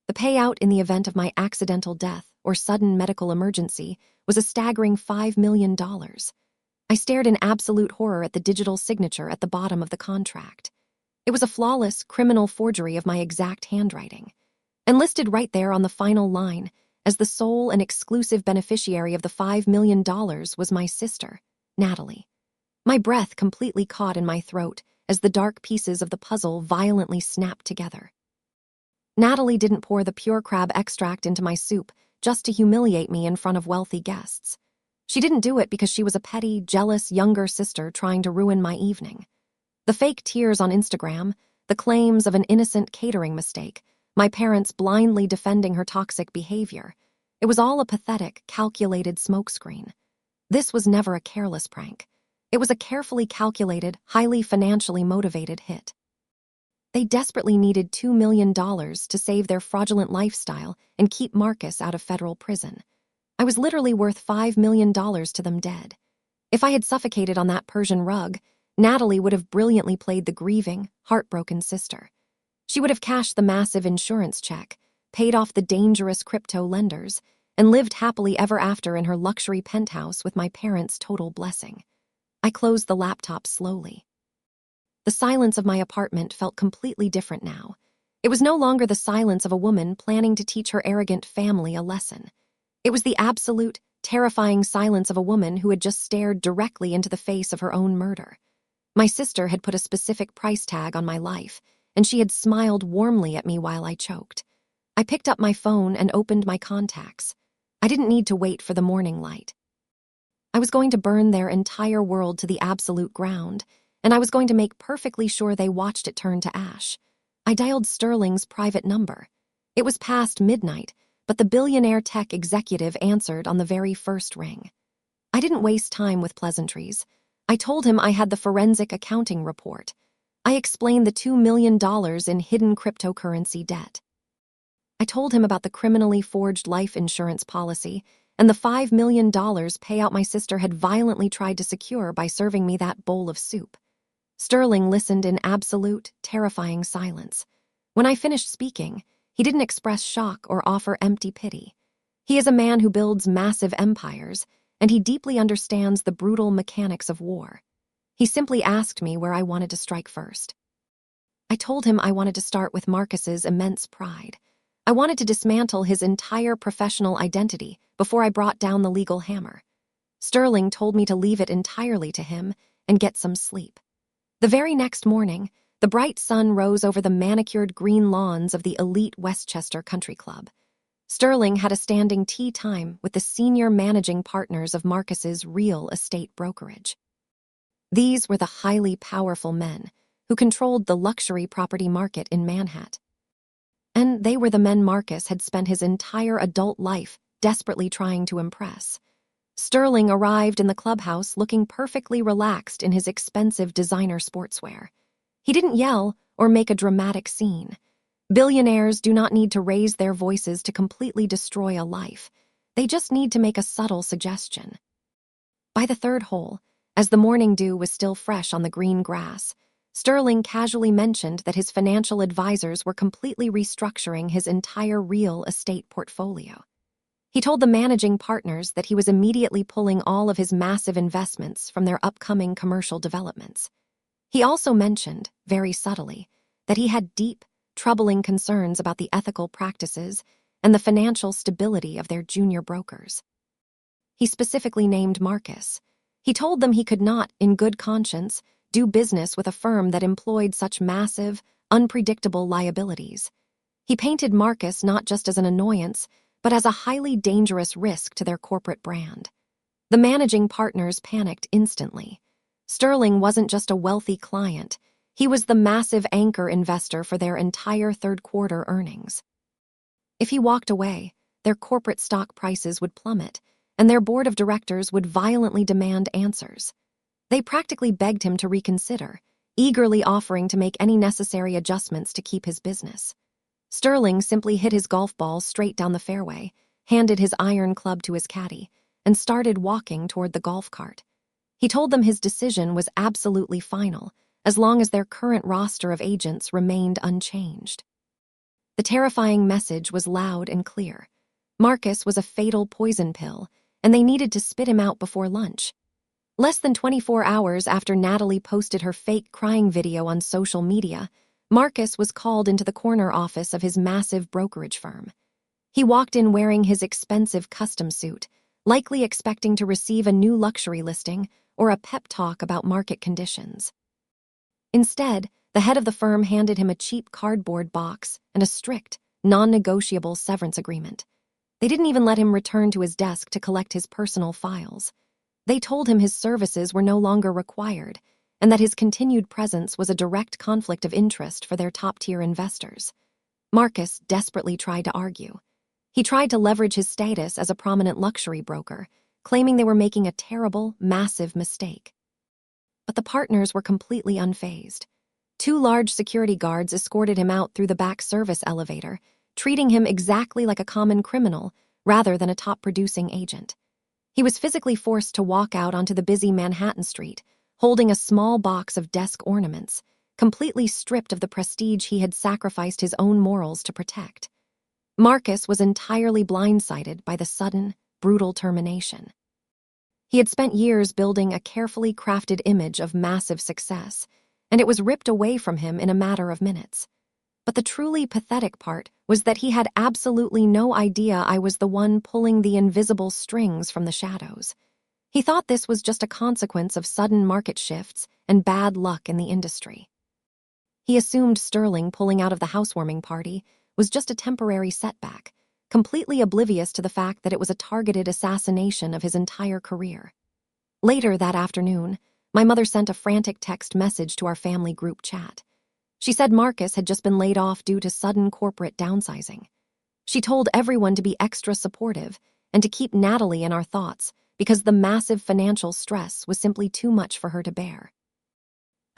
The payout in the event of my accidental death or sudden medical emergency was a staggering $5 million. I stared in absolute horror at the digital signature at the bottom of the contract. It was a flawless criminal forgery of my exact handwriting. And listed right there on the final line, as the sole and exclusive beneficiary of the $5 million was my sister, Natalie. My breath completely caught in my throat as the dark pieces of the puzzle violently snapped together. Natalie didn't pour the pure crab extract into my soup just to humiliate me in front of wealthy guests. She didn't do it because she was a petty, jealous younger sister trying to ruin my evening. The fake tears on Instagram, the claims of an innocent catering mistake, my parents blindly defending her toxic behavior, it was all a pathetic, calculated smokescreen. This was never a careless prank. It was a carefully calculated, highly financially motivated hit. They desperately needed $2 million to save their fraudulent lifestyle and keep Marcus out of federal prison. I was literally worth $5 million to them dead. If I had suffocated on that Persian rug, Natalie would have brilliantly played the grieving, heartbroken sister. She would have cashed the massive insurance check, paid off the dangerous crypto lenders, and lived happily ever after in her luxury penthouse with my parents' total blessing. I closed the laptop slowly. The silence of my apartment felt completely different now. It was no longer the silence of a woman planning to teach her arrogant family a lesson. It was the absolute, terrifying silence of a woman who had just stared directly into the face of her own murder. My sister had put a specific price tag on my life, and she had smiled warmly at me while I choked. I picked up my phone and opened my contacts. I didn't need to wait for the morning light. I was going to burn their entire world to the absolute ground, and I was going to make perfectly sure they watched it turn to ash. I dialed Sterling's private number. It was past midnight, but the billionaire tech executive answered on the very first ring. I didn't waste time with pleasantries. I told him I had the forensic accounting report. I explained the $2 million in hidden cryptocurrency debt. I told him about the criminally forged life insurance policy and the $5 million payout my sister had violently tried to secure by serving me that bowl of soup. Sterling listened in absolute, terrifying silence. When I finished speaking, he didn't express shock or offer empty pity. He is a man who builds massive empires, and he deeply understands the brutal mechanics of war. He simply asked me where I wanted to strike first. I told him I wanted to start with Marcus's immense pride. I wanted to dismantle his entire professional identity before I brought down the legal hammer. Sterling told me to leave it entirely to him and get some sleep. The very next morning, the bright sun rose over the manicured green lawns of the elite Westchester Country Club. Sterling had a standing tea time with the senior managing partners of Marcus's real estate brokerage. These were the highly powerful men who controlled the luxury property market in Manhattan. And they were the men Marcus had spent his entire adult life desperately trying to impress. Sterling arrived in the clubhouse looking perfectly relaxed in his expensive designer sportswear. He didn't yell or make a dramatic scene. Billionaires do not need to raise their voices to completely destroy a life. They just need to make a subtle suggestion. By the third hole, as the morning dew was still fresh on the green grass, Sterling casually mentioned that his financial advisors were completely restructuring his entire real estate portfolio. He told the managing partners that he was immediately pulling all of his massive investments from their upcoming commercial developments. He also mentioned, very subtly, that he had deep, troubling concerns about the ethical practices and the financial stability of their junior brokers. He specifically named Marcus. He told them he could not, in good conscience, do business with a firm that employed such massive, unpredictable liabilities. He painted Marcus not just as an annoyance, but as a highly dangerous risk to their corporate brand. The managing partners panicked instantly. Sterling wasn't just a wealthy client. He was the massive anchor investor for their entire third-quarter earnings. If he walked away, their corporate stock prices would plummet, and their board of directors would violently demand answers. They practically begged him to reconsider, eagerly offering to make any necessary adjustments to keep his business. Sterling simply hit his golf ball straight down the fairway, handed his iron club to his caddy, and started walking toward the golf cart. He told them his decision was absolutely final, as long as their current roster of agents remained unchanged. The terrifying message was loud and clear. Marcus was a fatal poison pill, and they needed to spit him out before lunch. Less than 24 hours after Natalie posted her fake crying video on social media, Marcus was called into the corner office of his massive brokerage firm. He walked in wearing his expensive custom suit, likely expecting to receive a new luxury listing or a pep talk about market conditions. Instead, the head of the firm handed him a cheap cardboard box and a strict, non-negotiable severance agreement. They didn't even let him return to his desk to collect his personal files. They told him his services were no longer required, and that his continued presence was a direct conflict of interest for their top-tier investors. Marcus desperately tried to argue. He tried to leverage his status as a prominent luxury broker, claiming they were making a terrible, massive mistake. But the partners were completely unfazed. 2 large security guards escorted him out through the back service elevator, treating him exactly like a common criminal rather than a top-producing agent. He was physically forced to walk out onto the busy Manhattan street, holding a small box of desk ornaments, completely stripped of the prestige he had sacrificed his own morals to protect. Marcus was entirely blindsided by the sudden, brutal termination. He had spent years building a carefully crafted image of massive success, and it was ripped away from him in a matter of minutes. But the truly pathetic part was that he had absolutely no idea I was the one pulling the invisible strings from the shadows. He thought this was just a consequence of sudden market shifts and bad luck in the industry. He assumed Sterling pulling out of the housewarming party was just a temporary setback, completely oblivious to the fact that it was a targeted assassination of his entire career. Later that afternoon, my mother sent a frantic text message to our family group chat. She said Marcus had just been laid off due to sudden corporate downsizing. She told everyone to be extra supportive and to keep Natalie in our thoughts because the massive financial stress was simply too much for her to bear.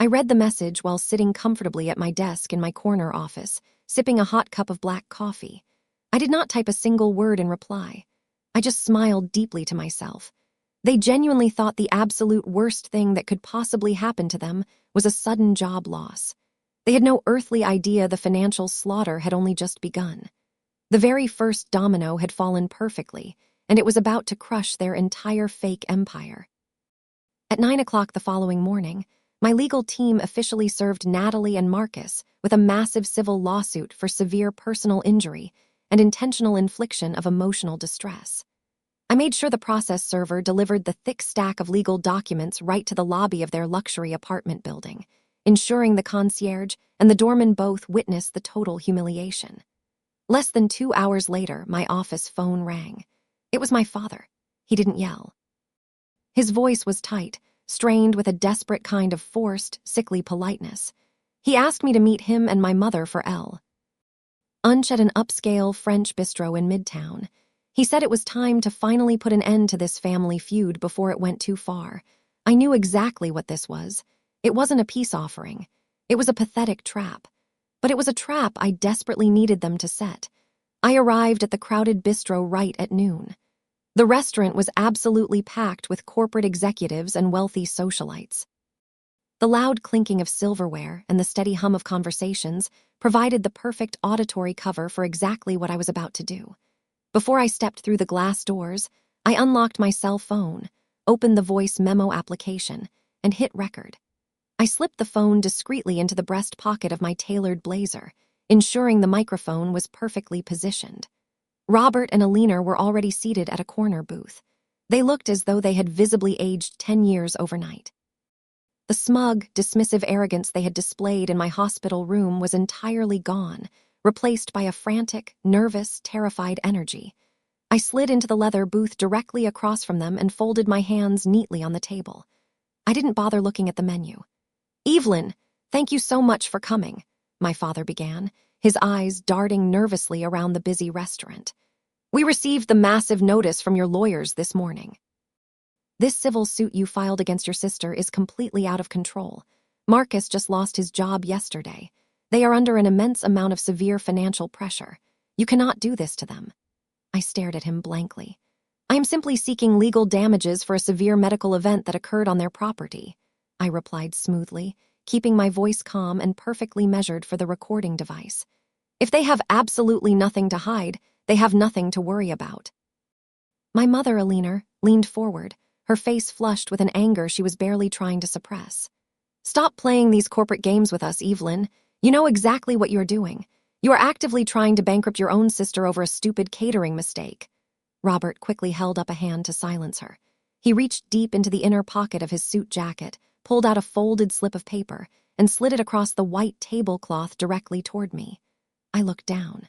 I read the message while sitting comfortably at my desk in my corner office, sipping a hot cup of black coffee. I did not type a single word in reply. I just smiled deeply to myself. They genuinely thought the absolute worst thing that could possibly happen to them was a sudden job loss. They had no earthly idea the financial slaughter had only just begun. The very first domino had fallen perfectly, and it was about to crush their entire fake empire. At 9 o'clock the following morning, my legal team officially served Natalie and Marcus with a massive civil lawsuit for severe personal injury and intentional infliction of emotional distress. I made sure the process server delivered the thick stack of legal documents right to the lobby of their luxury apartment building, ensuring the concierge and the doorman both witnessed the total humiliation. Less than 2 hours later, my office phone rang. It was my father. He didn't yell. His voice was tight, strained with a desperate kind of forced, sickly politeness. He asked me to meet him and my mother for lunch at an upscale French bistro in Midtown. He said it was time to finally put an end to this family feud before it went too far. I knew exactly what this was. It wasn't a peace offering. It was a pathetic trap. But it was a trap I desperately needed them to set. I arrived at the crowded bistro right at noon. The restaurant was absolutely packed with corporate executives and wealthy socialites. The loud clinking of silverware and the steady hum of conversations provided the perfect auditory cover for exactly what I was about to do. Before I stepped through the glass doors, I unlocked my cell phone, opened the voice memo application, and hit record. I slipped the phone discreetly into the breast pocket of my tailored blazer, ensuring the microphone was perfectly positioned. Robert and Alina were already seated at a corner booth. They looked as though they had visibly aged 10 years overnight. The smug, dismissive arrogance they had displayed in my hospital room was entirely gone, replaced by a frantic, nervous, terrified energy. I slid into the leather booth directly across from them and folded my hands neatly on the table. I didn't bother looking at the menu. "Evelyn, thank you so much for coming," my father began, his eyes darting nervously around the busy restaurant. "We received the massive notice from your lawyers this morning. This civil suit you filed against your sister is completely out of control. Marcus just lost his job yesterday. They are under an immense amount of severe financial pressure. You cannot do this to them." I stared at him blankly. "I am simply seeking legal damages for a severe medical event that occurred on their property," I replied smoothly, keeping my voice calm and perfectly measured for the recording device. "If they have absolutely nothing to hide, they have nothing to worry about." My mother, Alina, leaned forward, her face flushed with an anger she was barely trying to suppress. "Stop playing these corporate games with us, Evelyn. You know exactly what you're doing. You are actively trying to bankrupt your own sister over a stupid catering mistake." Robert quickly held up a hand to silence her. He reached deep into the inner pocket of his suit jacket, pulled out a folded slip of paper, and slid it across the white tablecloth directly toward me. I looked down.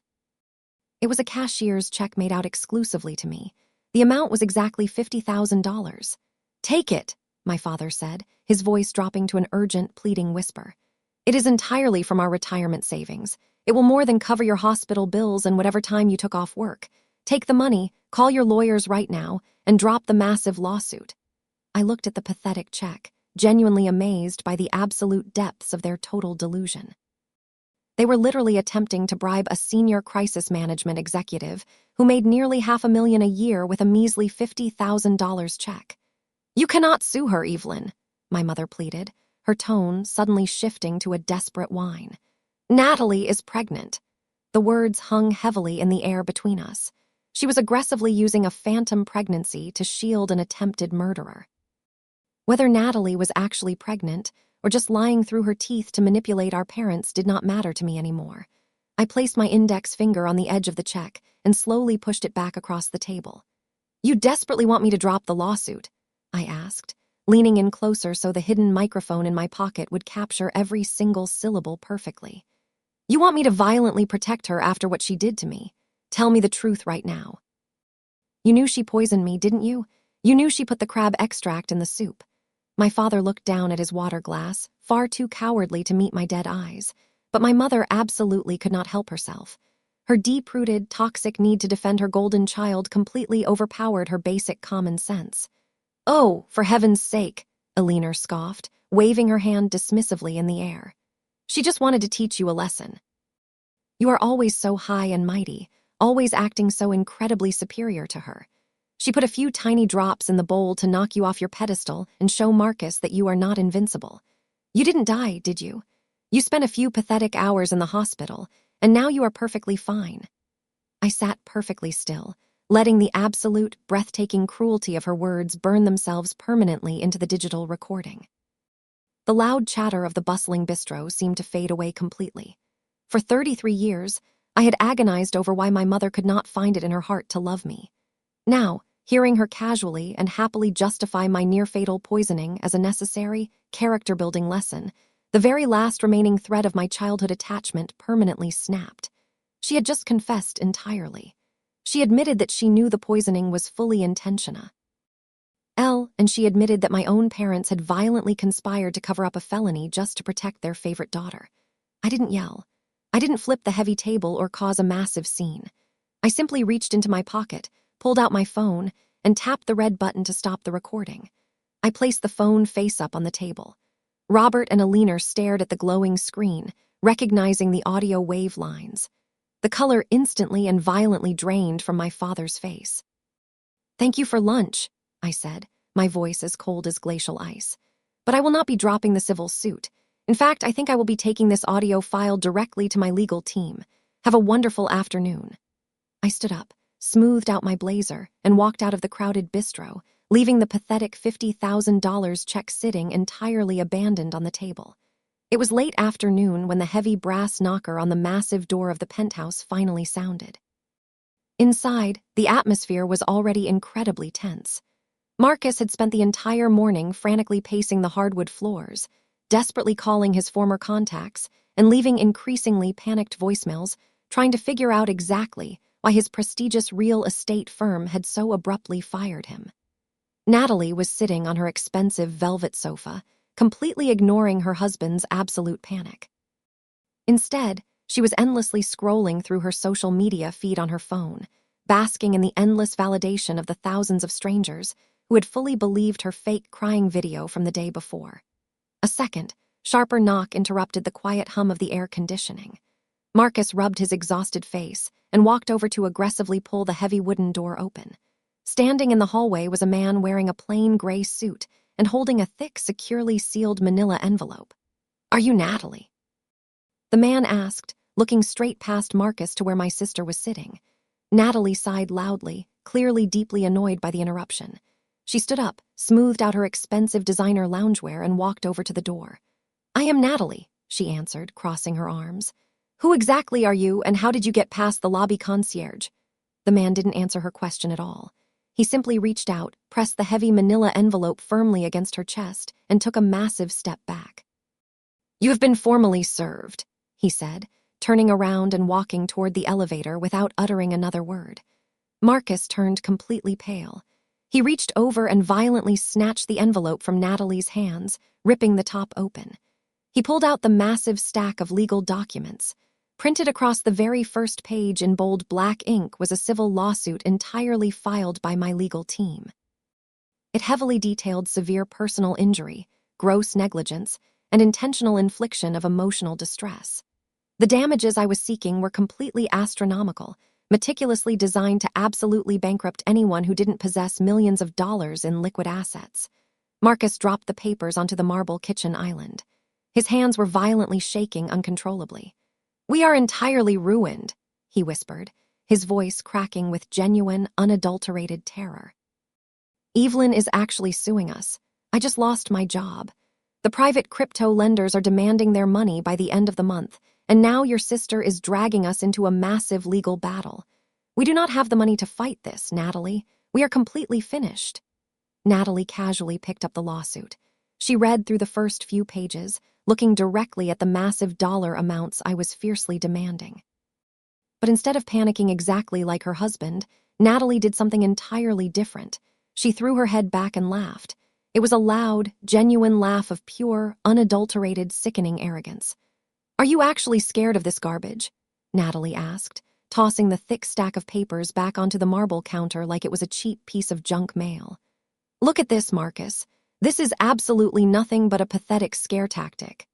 It was a cashier's check made out exclusively to me. The amount was exactly $50,000. "Take it," my father said, his voice dropping to an urgent, pleading whisper. "It is entirely from our retirement savings. It will more than cover your hospital bills and whatever time you took off work. Take the money, call your lawyers right now, and drop the massive lawsuit." I looked at the pathetic check, genuinely amazed by the absolute depths of their total delusion. They were literally attempting to bribe a senior crisis management executive who made nearly $500,000 a year with a measly $50,000 check. "You cannot sue her, Evelyn," my mother pleaded, her tone suddenly shifting to a desperate whine. "Natalie is pregnant." The words hung heavily in the air between us. She was aggressively using a phantom pregnancy to shield an attempted murderer. Whether Natalie was actually pregnant or just lying through her teeth to manipulate our parents did not matter to me anymore. I placed my index finger on the edge of the check and slowly pushed it back across the table. "You desperately want me to drop the lawsuit?" I asked, leaning in closer so the hidden microphone in my pocket would capture every single syllable perfectly. "You want me to violently protect her after what she did to me? Tell me the truth right now." "You knew she poisoned me, didn't you? You knew she put the crab extract in the soup." My father looked down at his water glass, far too cowardly to meet my dead eyes, but my mother absolutely could not help herself. Her deep-rooted, toxic need to defend her golden child completely overpowered her basic common sense. "Oh, for heaven's sake," Alina scoffed, waving her hand dismissively in the air. "She just wanted to teach you a lesson. You are always so high and mighty, always acting so incredibly superior to her. She put a few tiny drops in the bowl to knock you off your pedestal and show Marcus that you are not invincible. You didn't die, did you? You spent a few pathetic hours in the hospital, and now you are perfectly fine." I sat perfectly still, letting the absolute, breathtaking cruelty of her words burn themselves permanently into the digital recording. The loud chatter of the bustling bistro seemed to fade away completely. For 33 years, I had agonized over why my mother could not find it in her heart to love me. Now, hearing her casually and happily justify my near-fatal poisoning as a necessary, character-building lesson, the very last remaining thread of my childhood attachment permanently snapped. She had just confessed entirely. She admitted that she knew the poisoning was fully intentional. And she admitted that my own parents had violently conspired to cover up a felony just to protect their favorite daughter. I didn't yell. I didn't flip the heavy table or cause a massive scene. I simply reached into my pocket, pulled out my phone, and tapped the red button to stop the recording. I placed the phone face up on the table. Robert and Alina stared at the glowing screen, recognizing the audio wave lines. The color instantly and violently drained from my father's face. "Thank you for lunch," I said, my voice as cold as glacial ice. "But I will not be dropping the civil suit. In fact, I think I will be taking this audio file directly to my legal team. Have a wonderful afternoon." I stood up, smoothed out my blazer, and walked out of the crowded bistro, leaving the pathetic $50,000 check sitting entirely abandoned on the table. It was late afternoon when the heavy brass knocker on the massive door of the penthouse finally sounded. Inside, the atmosphere was already incredibly tense. Marcus had spent the entire morning frantically pacing the hardwood floors, desperately calling his former contacts and leaving increasingly panicked voicemails, trying to figure out exactly why his prestigious real estate firm had so abruptly fired him. Natalie was sitting on her expensive velvet sofa, completely ignoring her husband's absolute panic. Instead, she was endlessly scrolling through her social media feed on her phone, basking in the endless validation of the thousands of strangers who had fully believed her fake crying video from the day before. A second, sharper knock interrupted the quiet hum of the air conditioning. Marcus rubbed his exhausted face and walked over to aggressively pull the heavy wooden door open. Standing in the hallway was a man wearing a plain gray suit and holding a thick, securely sealed manila envelope. "Are you Natalie?" The man asked, looking straight past Marcus to where my sister was sitting. Natalie sighed loudly, clearly deeply annoyed by the interruption. She stood up, smoothed out her expensive designer loungewear, and walked over to the door. "I am Natalie," she answered, crossing her arms. "Who exactly are you, and how did you get past the lobby concierge?" The man didn't answer her question at all. He simply reached out, pressed the heavy manila envelope firmly against her chest, and took a massive step back. "You have been formally served," he said, turning around and walking toward the elevator without uttering another word. Marcus turned completely pale. He reached over and violently snatched the envelope from Natalie's hands, ripping the top open. He pulled out the massive stack of legal documents. Printed across the very first page in bold black ink was a civil lawsuit entirely filed by my legal team. It heavily detailed severe personal injury, gross negligence, and intentional infliction of emotional distress. The damages I was seeking were completely astronomical, meticulously designed to absolutely bankrupt anyone who didn't possess millions of dollars in liquid assets. Marcus dropped the papers onto the marble kitchen island. His hands were violently shaking uncontrollably. "We are entirely ruined," he whispered, his voice cracking with genuine, unadulterated terror. "Evelyn is actually suing us. I just lost my job. The private crypto lenders are demanding their money by the end of the month, and now your sister is dragging us into a massive legal battle. We do not have the money to fight this, Natalie. We are completely finished." Natalie casually picked up the lawsuit. She read through the first few pages, looking directly at the massive dollar amounts I was fiercely demanding. But instead of panicking exactly like her husband, Natalie did something entirely different. She threw her head back and laughed. It was a loud, genuine laugh of pure, unadulterated, sickening arrogance. "Are you actually scared of this garbage?" Natalie asked, tossing the thick stack of papers back onto the marble counter like it was a cheap piece of junk mail. "Look at this, Marcus. This is absolutely nothing but a pathetic scare tactic.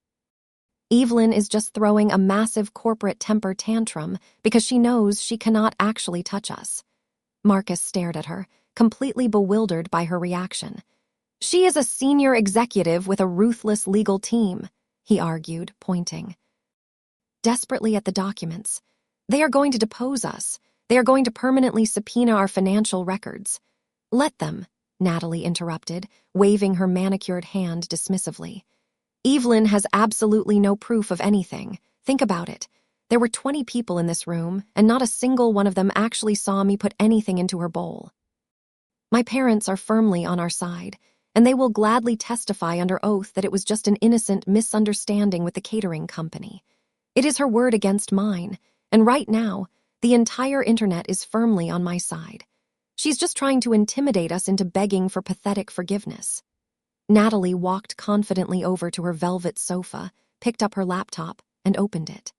Evelyn is just throwing a massive corporate temper tantrum because she knows she cannot actually touch us." Marcus stared at her, completely bewildered by her reaction. "She is a senior executive with a ruthless legal team," he argued, pointing desperately at the documents. "They are going to depose us. They are going to permanently subpoena our financial records. Let them, Natalie interrupted, waving her manicured hand dismissively. Evelyn has absolutely no proof of anything. Think about it. There were 20 people in this room, and not a single one of them actually saw me put anything into her bowl. My parents are firmly on our side, and they will gladly testify under oath that it was just an innocent misunderstanding with the catering company. It is her word against mine, and right now, the entire internet is firmly on my side. She's just trying to intimidate us into begging for pathetic forgiveness. Natalie walked confidently over to her velvet sofa, picked up her laptop, and opened it.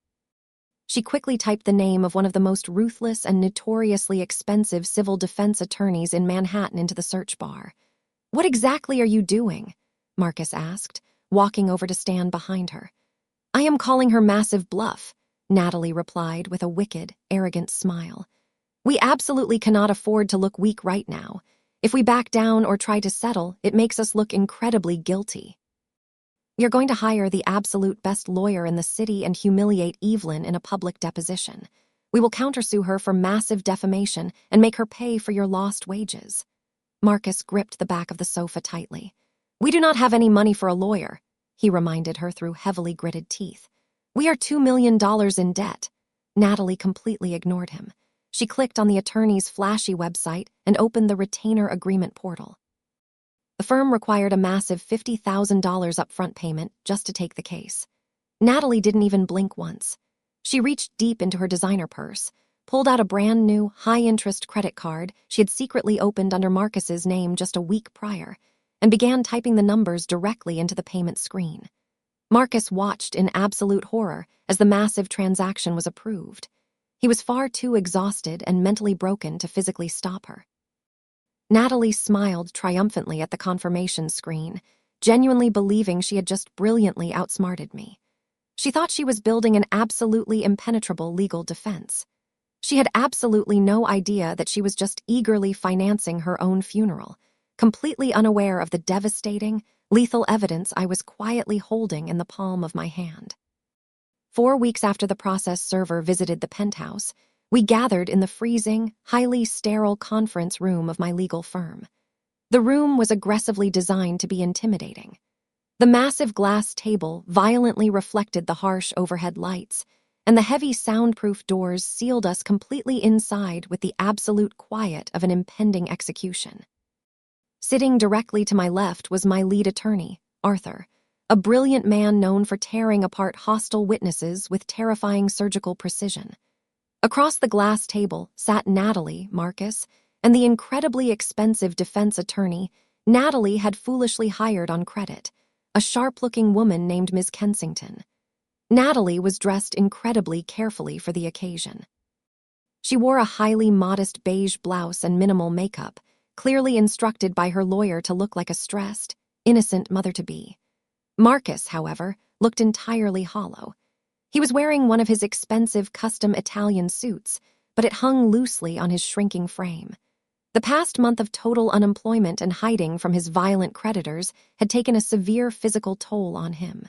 She quickly typed the name of one of the most ruthless and notoriously expensive civil defense attorneys in Manhattan into the search bar. "What exactly are you doing?" Marcus asked, walking over to stand behind her. "I am calling her massive bluff," Natalie replied with a wicked, arrogant smile. "We absolutely cannot afford to look weak right now. If we back down or try to settle, it makes us look incredibly guilty. We are going to hire the absolute best lawyer in the city and humiliate Evelyn in a public deposition. We will countersue her for massive defamation and make her pay for your lost wages." Marcus gripped the back of the sofa tightly. "We do not have any money for a lawyer," he reminded her through heavily gritted teeth. "We are $2 million in debt." Natalie completely ignored him. She clicked on the attorney's flashy website and opened the retainer agreement portal. The firm required a massive $50,000 upfront payment just to take the case. Natalie didn't even blink once. She reached deep into her designer purse, pulled out a brand new, high-interest credit card she had secretly opened under Marcus's name just a week prior, and began typing the numbers directly into the payment screen. Marcus watched in absolute horror as the massive transaction was approved. He was far too exhausted and mentally broken to physically stop her. Natalie smiled triumphantly at the confirmation screen, genuinely believing she had just brilliantly outsmarted me. She thought she was building an absolutely impenetrable legal defense. She had absolutely no idea that she was just eagerly financing her own funeral, completely unaware of the devastating, lethal evidence I was quietly holding in the palm of my hand. 4 weeks after the process server visited the penthouse, we gathered in the freezing, highly sterile conference room of my legal firm. The room was aggressively designed to be intimidating. The massive glass table violently reflected the harsh overhead lights, and the heavy soundproof doors sealed us completely inside with the absolute quiet of an impending execution. Sitting directly to my left was my lead attorney, Arthur, a brilliant man known for tearing apart hostile witnesses with terrifying surgical precision. Across the glass table sat Natalie, Marcus, and the incredibly expensive defense attorney Natalie had foolishly hired on credit, a sharp-looking woman named Ms. Kensington. Natalie was dressed incredibly carefully for the occasion. She wore a highly modest beige blouse and minimal makeup, clearly instructed by her lawyer to look like a stressed, innocent mother-to-be. Marcus, however, looked entirely hollow. He was wearing one of his expensive custom Italian suits, but it hung loosely on his shrinking frame. The past month of total unemployment and hiding from his violent creditors had taken a severe physical toll on him.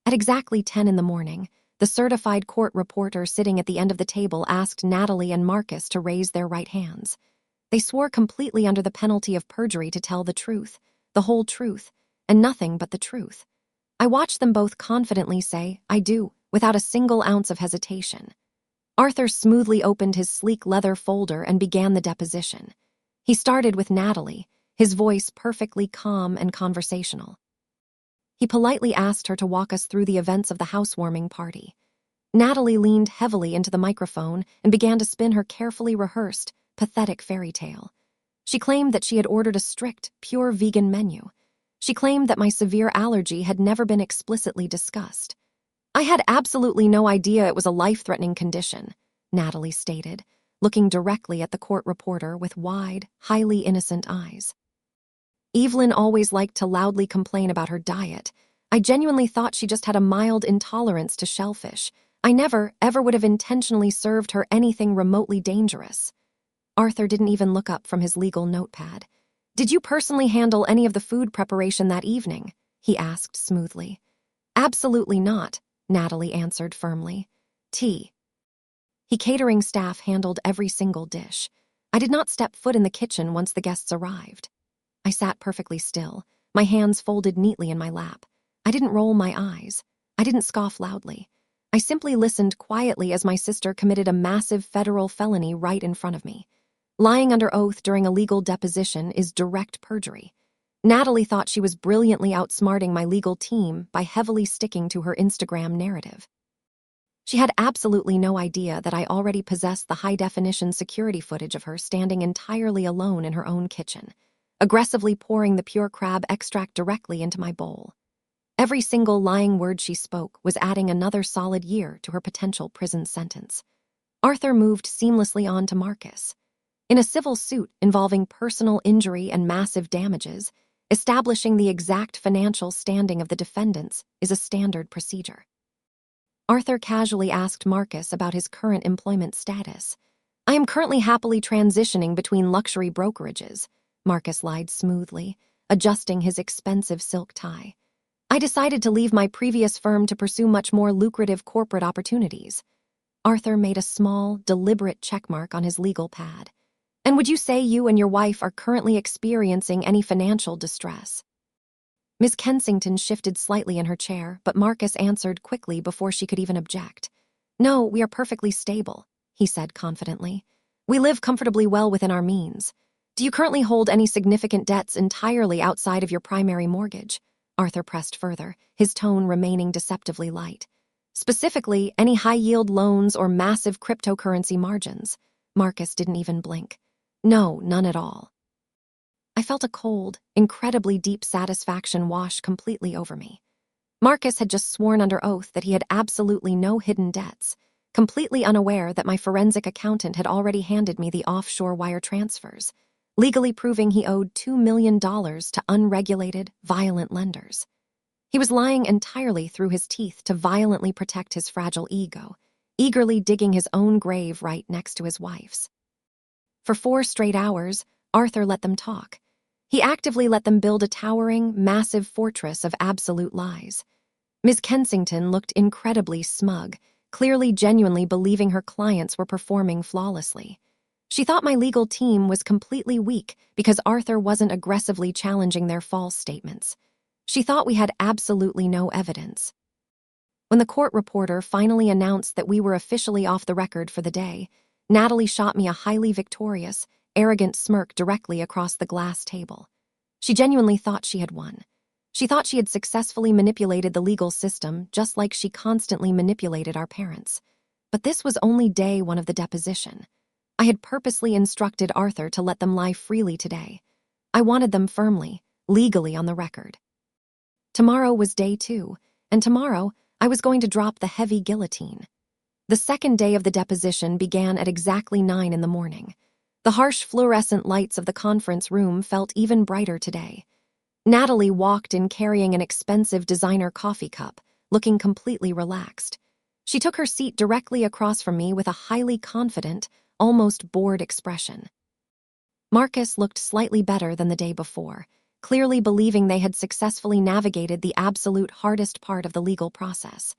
At exactly 10 in the morning, the certified court reporter sitting at the end of the table asked Natalie and Marcus to raise their right hands. They swore completely under the penalty of perjury to tell the truth, the whole truth, and nothing but the truth. I watched them both confidently say, "I do," without a single ounce of hesitation. Arthur smoothly opened his sleek leather folder and began the deposition. He started with Natalie, his voice perfectly calm and conversational. He politely asked her to walk us through the events of the housewarming party. Natalie leaned heavily into the microphone and began to spin her carefully rehearsed, pathetic fairy tale. She claimed that she had ordered a strict, pure vegan menu. She claimed that my severe allergy had never been explicitly discussed. "I had absolutely no idea it was a life-threatening condition," Natalie stated, looking directly at the court reporter with wide, highly innocent eyes. "Evelyn always liked to loudly complain about her diet. I genuinely thought she just had a mild intolerance to shellfish. I never, ever would have intentionally served her anything remotely dangerous." Arthur didn't even look up from his legal notepad. "Did you personally handle any of the food preparation that evening?" he asked smoothly. "Absolutely not," Natalie answered firmly. "Tea." Catering staff handled every single dish. I did not step foot in the kitchen once the guests arrived. I sat perfectly still, my hands folded neatly in my lap. I didn't roll my eyes. I didn't scoff loudly. I simply listened quietly as my sister committed a massive federal felony right in front of me. Lying under oath during a legal deposition is direct perjury. Natalie thought she was brilliantly outsmarting my legal team by heavily sticking to her Instagram narrative. She had absolutely no idea that I already possessed the high-definition security footage of her standing entirely alone in her own kitchen, aggressively pouring the pure crab extract directly into my bowl. Every single lying word she spoke was adding another solid year to her potential prison sentence. Arthur moved seamlessly on to Marcus. In a civil suit involving personal injury and massive damages, establishing the exact financial standing of the defendants is a standard procedure. Arthur casually asked Marcus about his current employment status. "I am currently happily transitioning between luxury brokerages," Marcus lied smoothly, adjusting his expensive silk tie. "I decided to leave my previous firm to pursue much more lucrative corporate opportunities." Arthur made a small, deliberate checkmark on his legal pad. "And would you say you and your wife are currently experiencing any financial distress?" Miss Kensington shifted slightly in her chair, but Marcus answered quickly before she could even object. "No, we are perfectly stable," he said confidently. "We live comfortably well within our means. Do you currently hold any significant debts entirely outside of your primary mortgage?" Arthur pressed further, his tone remaining deceptively light. "Specifically, any high-yield loans or massive cryptocurrency margins?" Marcus didn't even blink. "No, none at all." I felt a cold, incredibly deep satisfaction wash completely over me. Marcus had just sworn under oath that he had absolutely no hidden debts, completely unaware that my forensic accountant had already handed me the offshore wire transfers, legally proving he owed $2 million to unregulated, violent lenders. He was lying entirely through his teeth to violently protect his fragile ego, eagerly digging his own grave right next to his wife's. For 4 straight hours, Arthur let them talk. He actively let them build a towering, massive fortress of absolute lies. Miss Kensington looked incredibly smug, clearly genuinely believing her clients were performing flawlessly. She thought my legal team was completely weak because Arthur wasn't aggressively challenging their false statements. She thought we had absolutely no evidence. When the court reporter finally announced that we were officially off the record for the day, Natalie shot me a highly victorious, arrogant smirk directly across the glass table. She genuinely thought she had won. She thought she had successfully manipulated the legal system just like she constantly manipulated our parents. But this was only day 1 of the deposition. I had purposely instructed Arthur to let them lie freely today. I wanted them firmly, legally on the record. Tomorrow was day 2, and tomorrow I was going to drop the heavy guillotine. The second day of the deposition began at exactly 9 in the morning. The harsh fluorescent lights of the conference room felt even brighter today. Natalie walked in carrying an expensive designer coffee cup, looking completely relaxed. She took her seat directly across from me with a highly confident, almost bored expression. Marcus looked slightly better than the day before, clearly believing they had successfully navigated the absolute hardest part of the legal process.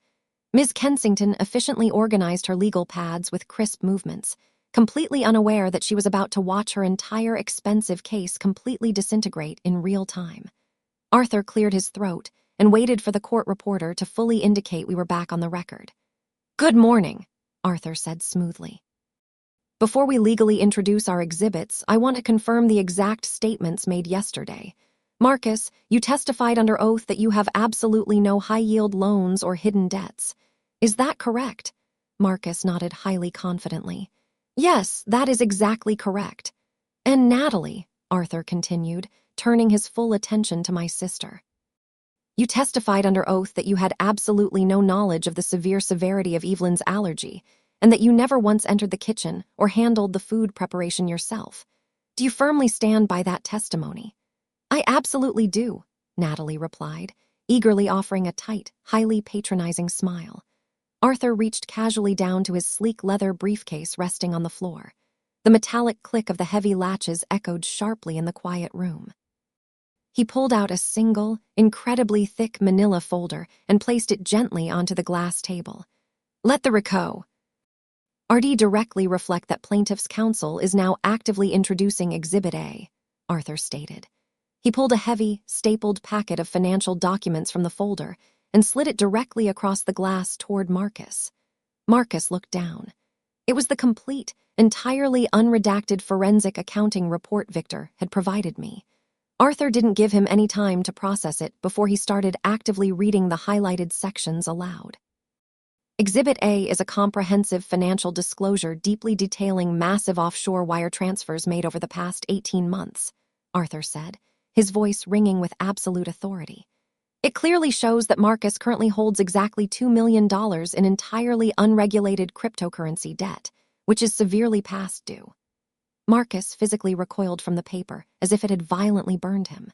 Ms. Kensington efficiently organized her legal pads with crisp movements, completely unaware that she was about to watch her entire expensive case completely disintegrate in real time. Arthur cleared his throat and waited for the court reporter to fully indicate we were back on the record. "Good morning," Arthur said smoothly. "Before we legally introduce our exhibits, I want to confirm the exact statements made yesterday. Marcus, you testified under oath that you have absolutely no high-yield loans or hidden debts. Is that correct?" Marcus nodded highly confidently. "Yes, that is exactly correct." "And Natalie," Arthur continued, turning his full attention to my sister. "You testified under oath that you had absolutely no knowledge of the severe severity of Evelyn's allergy, and that you never once entered the kitchen or handled the food preparation yourself. Do you firmly stand by that testimony?" "I absolutely do," Natalie replied, eagerly offering a tight, highly patronizing smile. Arthur reached casually down to his sleek leather briefcase resting on the floor. The metallic click of the heavy latches echoed sharply in the quiet room. He pulled out a single, incredibly thick manila folder and placed it gently onto the glass table. "Let the reco." RD directly reflect that plaintiff's counsel is now actively introducing Exhibit A, Arthur stated. He pulled a heavy, stapled packet of financial documents from the folder and slid it directly across the glass toward Marcus. Marcus looked down. It was the complete, entirely unredacted forensic accounting report Victor had provided me. Arthur didn't give him any time to process it before he started actively reading the highlighted sections aloud. Exhibit A is a comprehensive financial disclosure deeply detailing massive offshore wire transfers made over the past 18 months, Arthur said, his voice ringing with absolute authority. It clearly shows that Marcus currently holds exactly $2 million in entirely unregulated cryptocurrency debt, which is severely past due. Marcus physically recoiled from the paper as if it had violently burned him.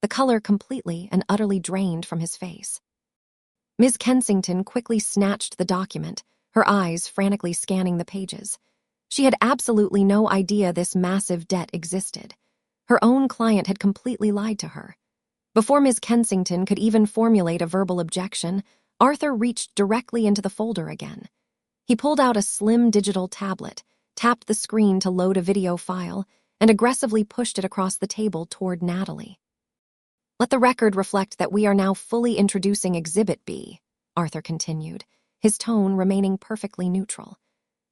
The color completely and utterly drained from his face. Ms. Kensington quickly snatched the document, her eyes frantically scanning the pages. She had absolutely no idea this massive debt existed. Her own client had completely lied to her. Before Ms. Kensington could even formulate a verbal objection, Arthur reached directly into the folder again. He pulled out a slim digital tablet, tapped the screen to load a video file, and aggressively pushed it across the table toward Natalie. Let the record reflect that we are now fully introducing Exhibit B, Arthur continued, his tone remaining perfectly neutral.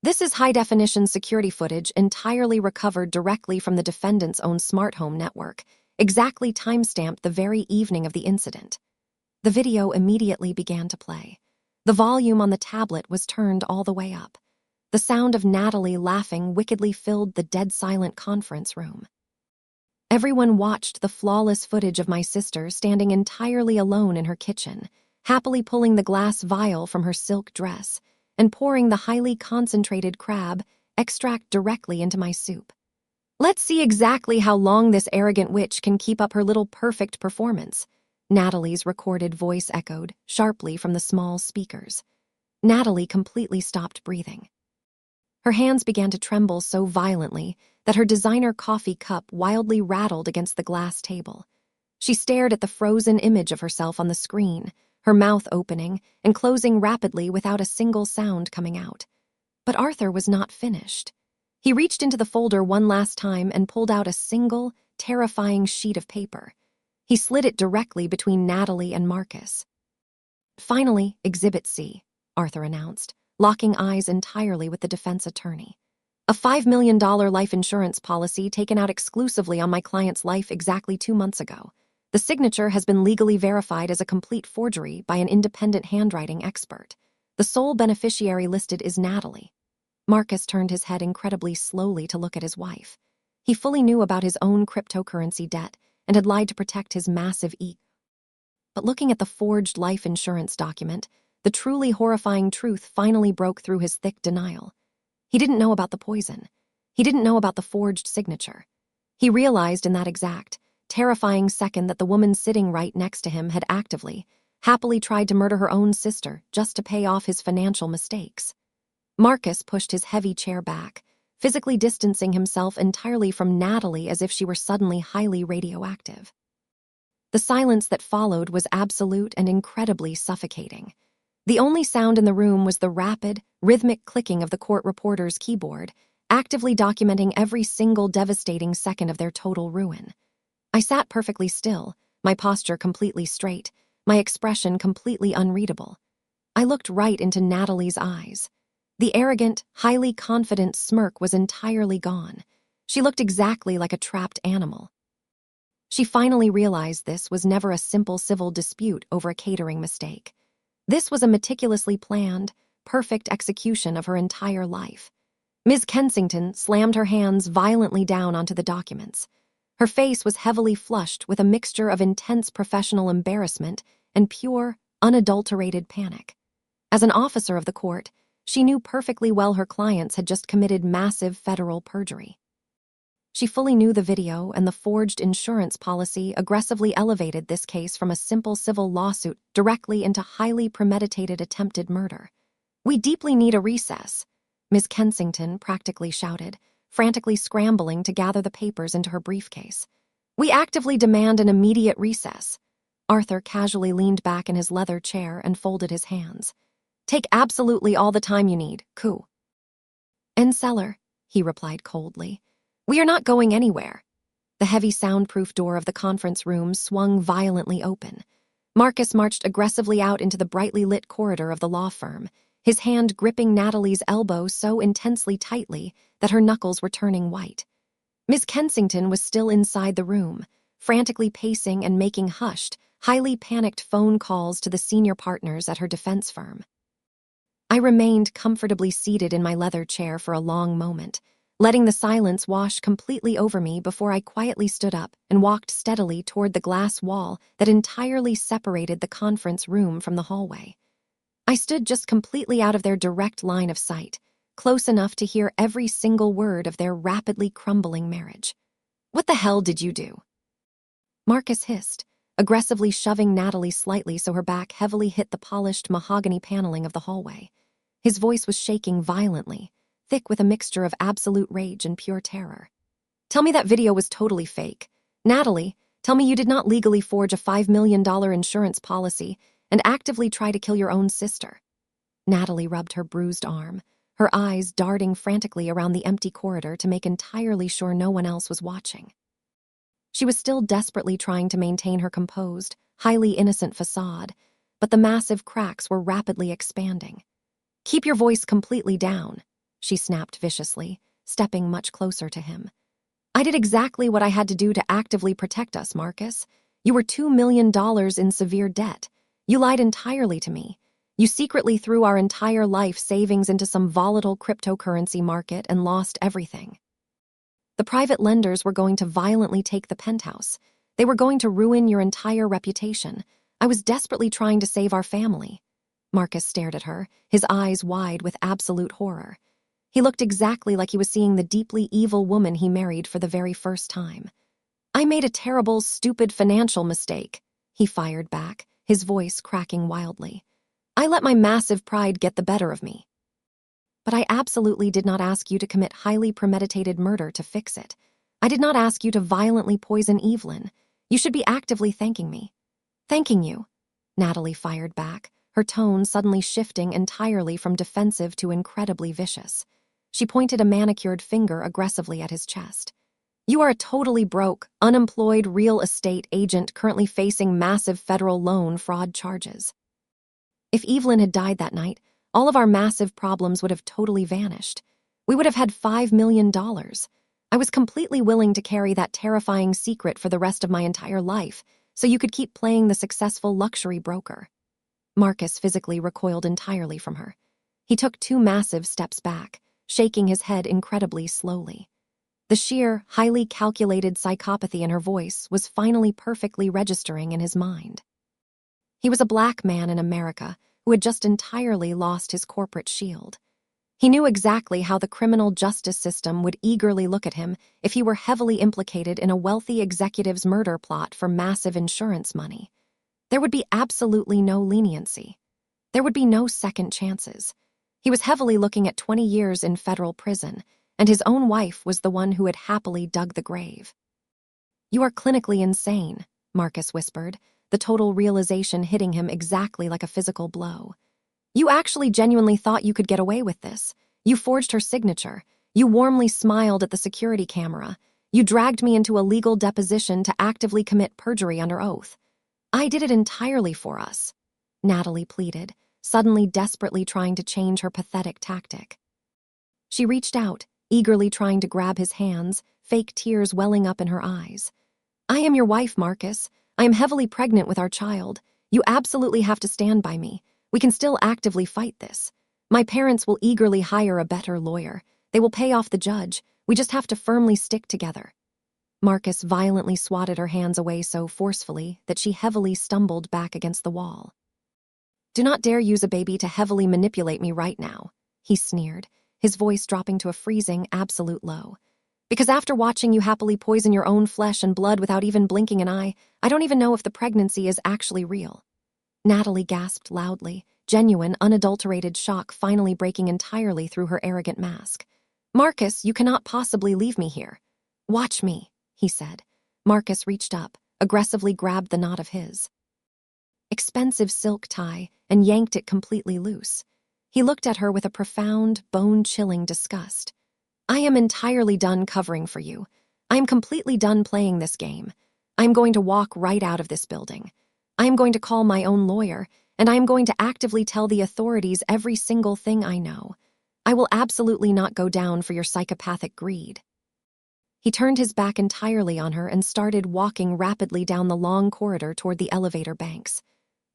This is high-definition security footage entirely recovered directly from the defendant's own smart home network, exactly time-stamped the very evening of the incident. The video immediately began to play. The volume on the tablet was turned all the way up. The sound of Natalie laughing wickedly filled the dead-silent conference room. Everyone watched the flawless footage of my sister standing entirely alone in her kitchen, happily pulling the glass vial from her silk dress and pouring the highly concentrated crab extract directly into my soup. Let's see exactly how long this arrogant witch can keep up her little perfect performance, Natalie's recorded voice echoed sharply from the small speakers. Natalie completely stopped breathing. Her hands began to tremble so violently that her designer coffee cup wildly rattled against the glass table. She stared at the frozen image of herself on the screen, her mouth opening and closing rapidly without a single sound coming out. But Arthur was not finished. He reached into the folder one last time and pulled out a single, terrifying sheet of paper. He slid it directly between Natalie and Marcus. Finally, Exhibit C, Arthur announced, locking eyes entirely with the defense attorney. A $5 million life insurance policy taken out exclusively on my client's life exactly 2 months ago. The signature has been legally verified as a complete forgery by an independent handwriting expert. The sole beneficiary listed is Natalie. Marcus turned his head incredibly slowly to look at his wife. He fully knew about his own cryptocurrency debt and had lied to protect his massive ego. But looking at the forged life insurance document, the truly horrifying truth finally broke through his thick denial. He didn't know about the poison. He didn't know about the forged signature. He realized in that exact, terrifying second that the woman sitting right next to him had actively, happily tried to murder her own sister just to pay off his financial mistakes. Marcus pushed his heavy chair back, physically distancing himself entirely from Natalie as if she were suddenly highly radioactive. The silence that followed was absolute and incredibly suffocating. The only sound in the room was the rapid, rhythmic clicking of the court reporter's keyboard, actively documenting every single devastating second of their total ruin. I sat perfectly still, my posture completely straight, my expression completely unreadable. I looked right into Natalie's eyes. The arrogant, highly confident smirk was entirely gone. She looked exactly like a trapped animal. She finally realized this was never a simple civil dispute over a catering mistake. This was a meticulously planned, perfect execution of her entire life. Ms. Kensington slammed her hands violently down onto the documents. Her face was heavily flushed with a mixture of intense professional embarrassment and pure, unadulterated panic. As an officer of the court, she knew perfectly well her clients had just committed massive federal perjury. She fully knew the video and the forged insurance policy aggressively elevated this case from a simple civil lawsuit directly into highly premeditated attempted murder. "We deeply need a recess," Ms. Kensington practically shouted, frantically scrambling to gather the papers into her briefcase. "We actively demand an immediate recess." Arthur casually leaned back in his leather chair and folded his hands. "Take absolutely all the time you need, Koo." "In cellar," he replied coldly. "We are not going anywhere." The heavy soundproof door of the conference room swung violently open. Marcus marched aggressively out into the brightly lit corridor of the law firm, his hand gripping Natalie's elbow so intensely tightly that her knuckles were turning white. Miss Kensington was still inside the room, frantically pacing and making hushed, highly panicked phone calls to the senior partners at her defense firm. I remained comfortably seated in my leather chair for a long moment, letting the silence wash completely over me before I quietly stood up and walked steadily toward the glass wall that entirely separated the conference room from the hallway. I stood just completely out of their direct line of sight, close enough to hear every single word of their rapidly crumbling marriage. "What the hell did you do?" Marcus hissed, aggressively shoving Natalie slightly so her back heavily hit the polished mahogany paneling of the hallway. His voice was shaking violently, thick with a mixture of absolute rage and pure terror. "Tell me that video was totally fake. Natalie, tell me you did not legally forge a $5 million insurance policy and actively try to kill your own sister." Natalie rubbed her bruised arm, her eyes darting frantically around the empty corridor to make entirely sure no one else was watching. She was still desperately trying to maintain her composed, highly innocent facade, but the massive cracks were rapidly expanding. "Keep your voice completely down," she snapped viciously, stepping much closer to him. "I did exactly what I had to do to actively protect us, Marcus. You were $2 million in severe debt. You lied entirely to me. You secretly threw our entire life savings into some volatile cryptocurrency market and lost everything. The private lenders were going to violently take the penthouse. They were going to ruin your entire reputation. I was desperately trying to save our family." Marcus stared at her, his eyes wide with absolute horror. He looked exactly like he was seeing the deeply evil woman he married for the very first time. "I made a terrible, stupid financial mistake," he fired back, his voice cracking wildly. "I let my massive pride get the better of me. But I absolutely did not ask you to commit highly premeditated murder to fix it. I did not ask you to violently poison Evelyn. You should be actively thanking me." "Thanking you?" Natalie fired back, her tone suddenly shifting entirely from defensive to incredibly vicious. She pointed a manicured finger aggressively at his chest. "You are a totally broke, unemployed real estate agent currently facing massive federal loan fraud charges. If Evelyn had died that night, all of our massive problems would have totally vanished. We would have had $5 million. I was completely willing to carry that terrifying secret for the rest of my entire life, so you could keep playing the successful luxury broker." Marcus physically recoiled entirely from her. He took 2 massive steps back, shaking his head incredibly slowly. The sheer, highly calculated psychopathy in her voice was finally perfectly registering in his mind. He was a black man in America who had just entirely lost his corporate shield. He knew exactly how the criminal justice system would eagerly look at him if he were heavily implicated in a wealthy executive's murder plot for massive insurance money. There would be absolutely no leniency. There would be no second chances. He was heavily looking at 20 years in federal prison, and his own wife was the one who had happily dug the grave. "You are clinically insane," Marcus whispered, the total realization hitting him exactly like a physical blow. "You actually genuinely thought you could get away with this. You forged her signature. You warmly smiled at the security camera. You dragged me into a legal deposition to actively commit perjury under oath. I did it entirely for us," Natalie pleaded, suddenly desperately trying to change her pathetic tactic. She reached out, eagerly trying to grab his hands, fake tears welling up in her eyes. "I am your wife, Marcus. I am heavily pregnant with our child. You absolutely have to stand by me. We can still actively fight this. My parents will eagerly hire a better lawyer. They will pay off the judge. We just have to firmly stick together." Marcus violently swatted her hands away so forcefully that she heavily stumbled back against the wall. "Do not dare use a baby to heavily manipulate me right now," he sneered, his voice dropping to a freezing, absolute low. "Because after watching you happily poison your own flesh and blood without even blinking an eye, I don't even know if the pregnancy is actually real." Natalie gasped loudly, genuine, unadulterated shock finally breaking entirely through her arrogant mask. "Marcus, you cannot possibly leave me here." "Watch me," he said. Marcus reached up, aggressively grabbed the knot of his expensive silk tie and yanked it completely loose. He looked at her with a profound, bone-chilling disgust. I am entirely done covering for you. I am completely done playing this game. I am going to walk right out of this building. I am going to call my own lawyer, and I am going to actively tell the authorities every single thing I know. I will absolutely not go down for your psychopathic greed. He turned his back entirely on her and started walking rapidly down the long corridor toward the elevator banks.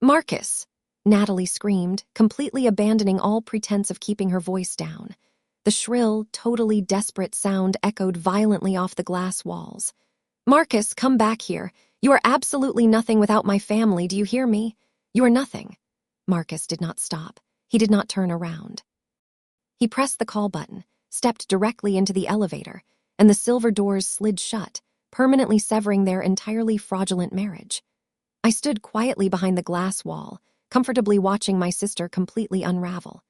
Marcus! Natalie screamed, completely abandoning all pretense of keeping her voice down. The shrill, totally desperate sound echoed violently off the glass walls. Marcus, come back here. You are absolutely nothing without my family, do you hear me? You are nothing. Marcus did not stop. He did not turn around. He pressed the call button, stepped directly into the elevator, and the silver doors slid shut, permanently severing their entirely fraudulent marriage. I stood quietly behind the glass wall, comfortably watching my sister completely unravel.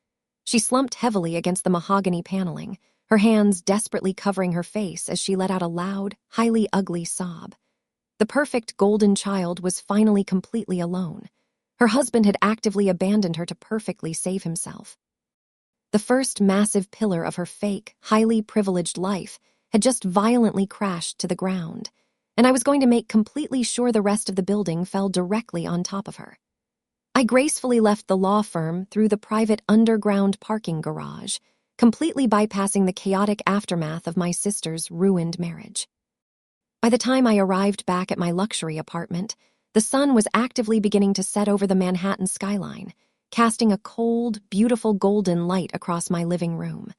She slumped heavily against the mahogany paneling, her hands desperately covering her face as she let out a loud, highly ugly sob. The perfect golden child was finally completely alone. Her husband had actively abandoned her to perfectly save himself. The first massive pillar of her fake, highly privileged life had just violently crashed to the ground, and I was going to make completely sure the rest of the building fell directly on top of her. I gracefully left the law firm through the private underground parking garage, completely bypassing the chaotic aftermath of my sister's ruined marriage. By the time I arrived back at my luxury apartment, the sun was actively beginning to set over the Manhattan skyline, casting a cold, beautiful golden light across my living room.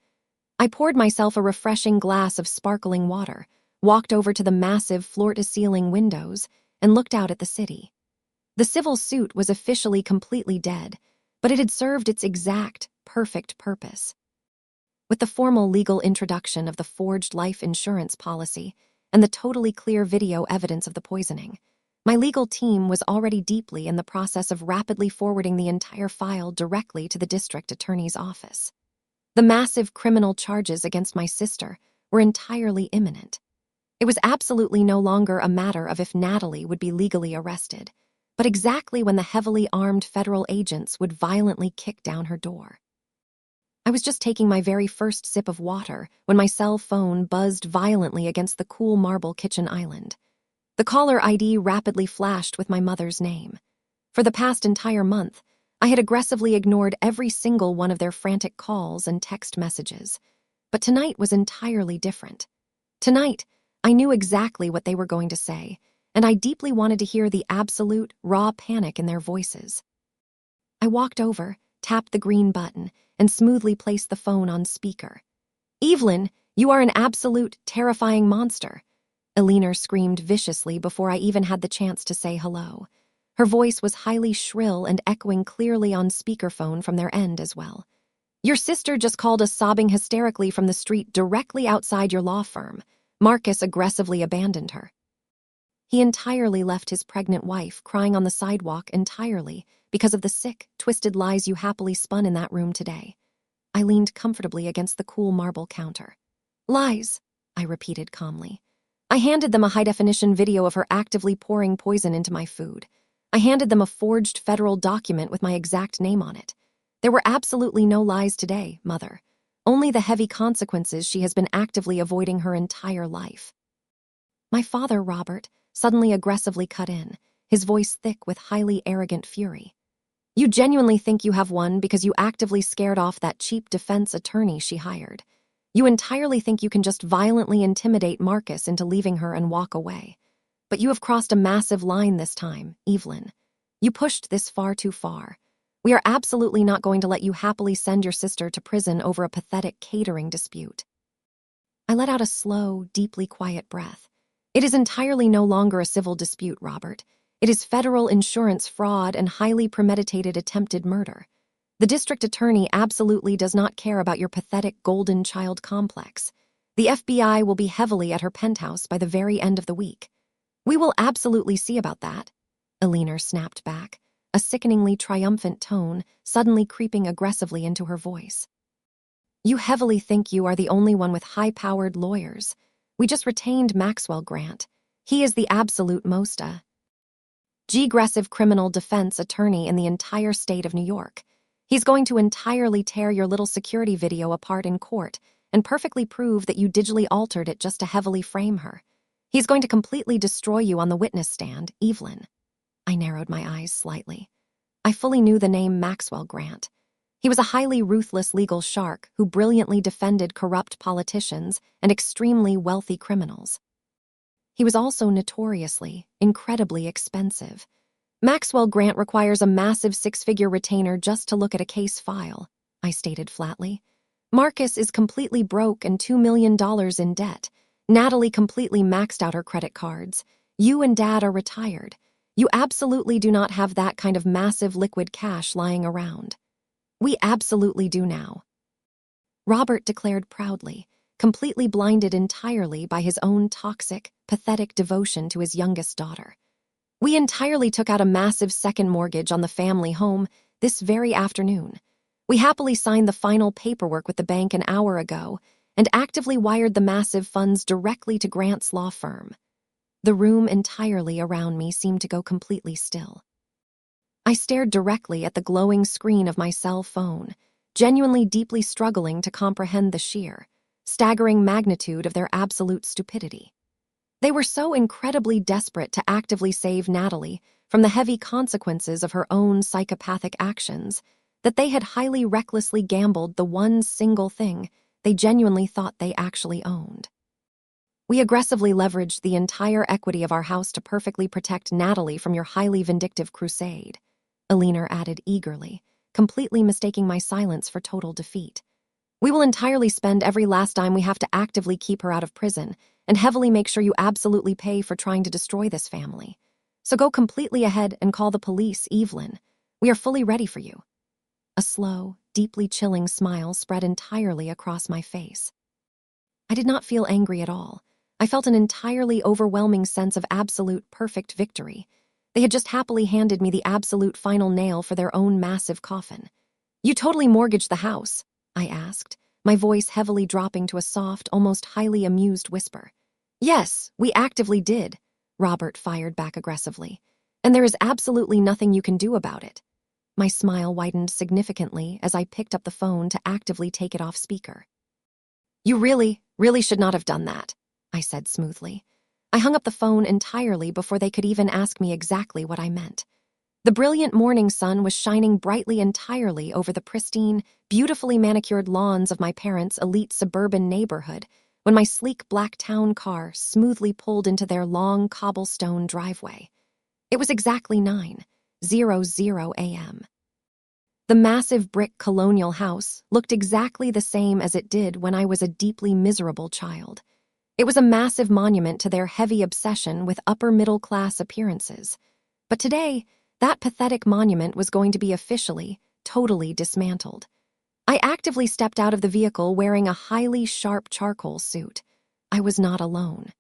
I poured myself a refreshing glass of sparkling water, walked over to the massive floor-to-ceiling windows, and looked out at the city. The civil suit was officially completely dead, but it had served its exact, perfect purpose. With the formal legal introduction of the forged life insurance policy and the totally clear video evidence of the poisoning, my legal team was already deeply in the process of rapidly forwarding the entire file directly to the district attorney's office. The massive criminal charges against my sister were entirely imminent. It was absolutely no longer a matter of if Natalie would be legally arrested, but exactly when the heavily armed federal agents would violently kick down her door. I was just taking my very first sip of water when my cell phone buzzed violently against the cool marble kitchen island. The caller ID rapidly flashed with my mother's name. For the past entire month, I had aggressively ignored every single one of their frantic calls and text messages. But tonight was entirely different. Tonight, I knew exactly what they were going to say, and I deeply wanted to hear the absolute, raw panic in their voices. I walked over, tapped the green button, and smoothly placed the phone on speaker. "Evelyn, you are an absolute, terrifying monster," Eleanor screamed viciously before I even had the chance to say hello. Her voice was highly shrill and echoing clearly on speakerphone from their end as well. "Your sister just called us sobbing hysterically from the street directly outside your law firm. Marcus aggressively abandoned her. He entirely left his pregnant wife crying on the sidewalk entirely because of the sick, twisted lies you happily spun in that room today." I leaned comfortably against the cool marble counter. "Lies," I repeated calmly. I handed them a high-definition video of her actively pouring poison into my food. I handed them a forged federal document with my exact name on it. There were absolutely no lies today, Mother. Only the heavy consequences she has been actively avoiding her entire life. My father, Robert, suddenly aggressively cut in, his voice thick with highly arrogant fury. "You genuinely think you have won because you actively scared off that cheap defense attorney she hired. You entirely think you can just violently intimidate Marcus into leaving her and walk away. But you have crossed a massive line this time, Evelyn. You pushed this far too far. We are absolutely not going to let you happily send your sister to prison over a pathetic catering dispute." I let out a slow, deeply quiet breath. It is entirely no longer a civil dispute, Robert. It is federal insurance fraud and highly premeditated attempted murder. The district attorney absolutely does not care about your pathetic golden child complex. The FBI will be heavily at her penthouse by the very end of the week. "We will absolutely see about that," Eleanor snapped back, a sickeningly triumphant tone suddenly creeping aggressively into her voice. "You heavily think you are the only one with high-powered lawyers. We just retained Maxwell Grant. He is the absolute most aggressive criminal defense attorney in the entire state of New York. He's going to entirely tear your little security video apart in court and perfectly prove that you digitally altered it just to heavily frame her. He's going to completely destroy you on the witness stand, Evelyn. I narrowed my eyes slightly. I fully knew the name Maxwell Grant. He was a highly ruthless legal shark who brilliantly defended corrupt politicians and extremely wealthy criminals. He was also notoriously, incredibly expensive. Maxwell Grant requires a massive six-figure retainer just to look at a case file, I stated flatly. Marcus is completely broke and $2 million in debt. Natalie completely maxed out her credit cards. You and Dad are retired. You absolutely do not have that kind of massive liquid cash lying around. We absolutely do now. Robert declared proudly, completely blinded entirely by his own toxic, pathetic devotion to his youngest daughter. We entirely took out a massive second mortgage on the family home this very afternoon. We happily signed the final paperwork with the bank an hour ago and actively wired the massive funds directly to Grant's law firm. The room entirely around me seemed to go completely still. I stared directly at the glowing screen of my cell phone, genuinely deeply struggling to comprehend the sheer, staggering magnitude of their absolute stupidity. They were so incredibly desperate to actively save Natalie from the heavy consequences of her own psychopathic actions that they had highly recklessly gambled the one single thing they genuinely thought they actually owned. We aggressively leveraged the entire equity of our house to perfectly protect Natalie from your highly vindictive crusade, Alina added eagerly, completely mistaking my silence for total defeat. We will entirely spend every last dime we have to actively keep her out of prison and heavily make sure you absolutely pay for trying to destroy this family. So go completely ahead and call the police, Evelyn. We are fully ready for you. A slow, deeply chilling smile spread entirely across my face. I did not feel angry at all. I felt an entirely overwhelming sense of absolute perfect victory. They had just happily handed me the absolute final nail for their own massive coffin. You totally mortgaged the house, I asked, my voice heavily dropping to a soft, almost highly amused whisper. Yes, we actively did, Robert fired back aggressively. And there is absolutely nothing you can do about it. My smile widened significantly as I picked up the phone to actively take it off speaker. You really should not have done that, I said smoothly. I hung up the phone entirely before they could even ask me exactly what I meant. The brilliant morning sun was shining brightly entirely over the pristine, beautifully manicured lawns of my parents' elite suburban neighborhood when my sleek black town car smoothly pulled into their long cobblestone driveway. It was exactly 9:00 a.m. The massive brick colonial house looked exactly the same as it did when I was a deeply miserable child. It was a massive monument to their heavy obsession with upper-middle-class appearances. But today, that pathetic monument was going to be officially, totally dismantled. I actively stepped out of the vehicle wearing a highly sharp charcoal suit. I was not alone.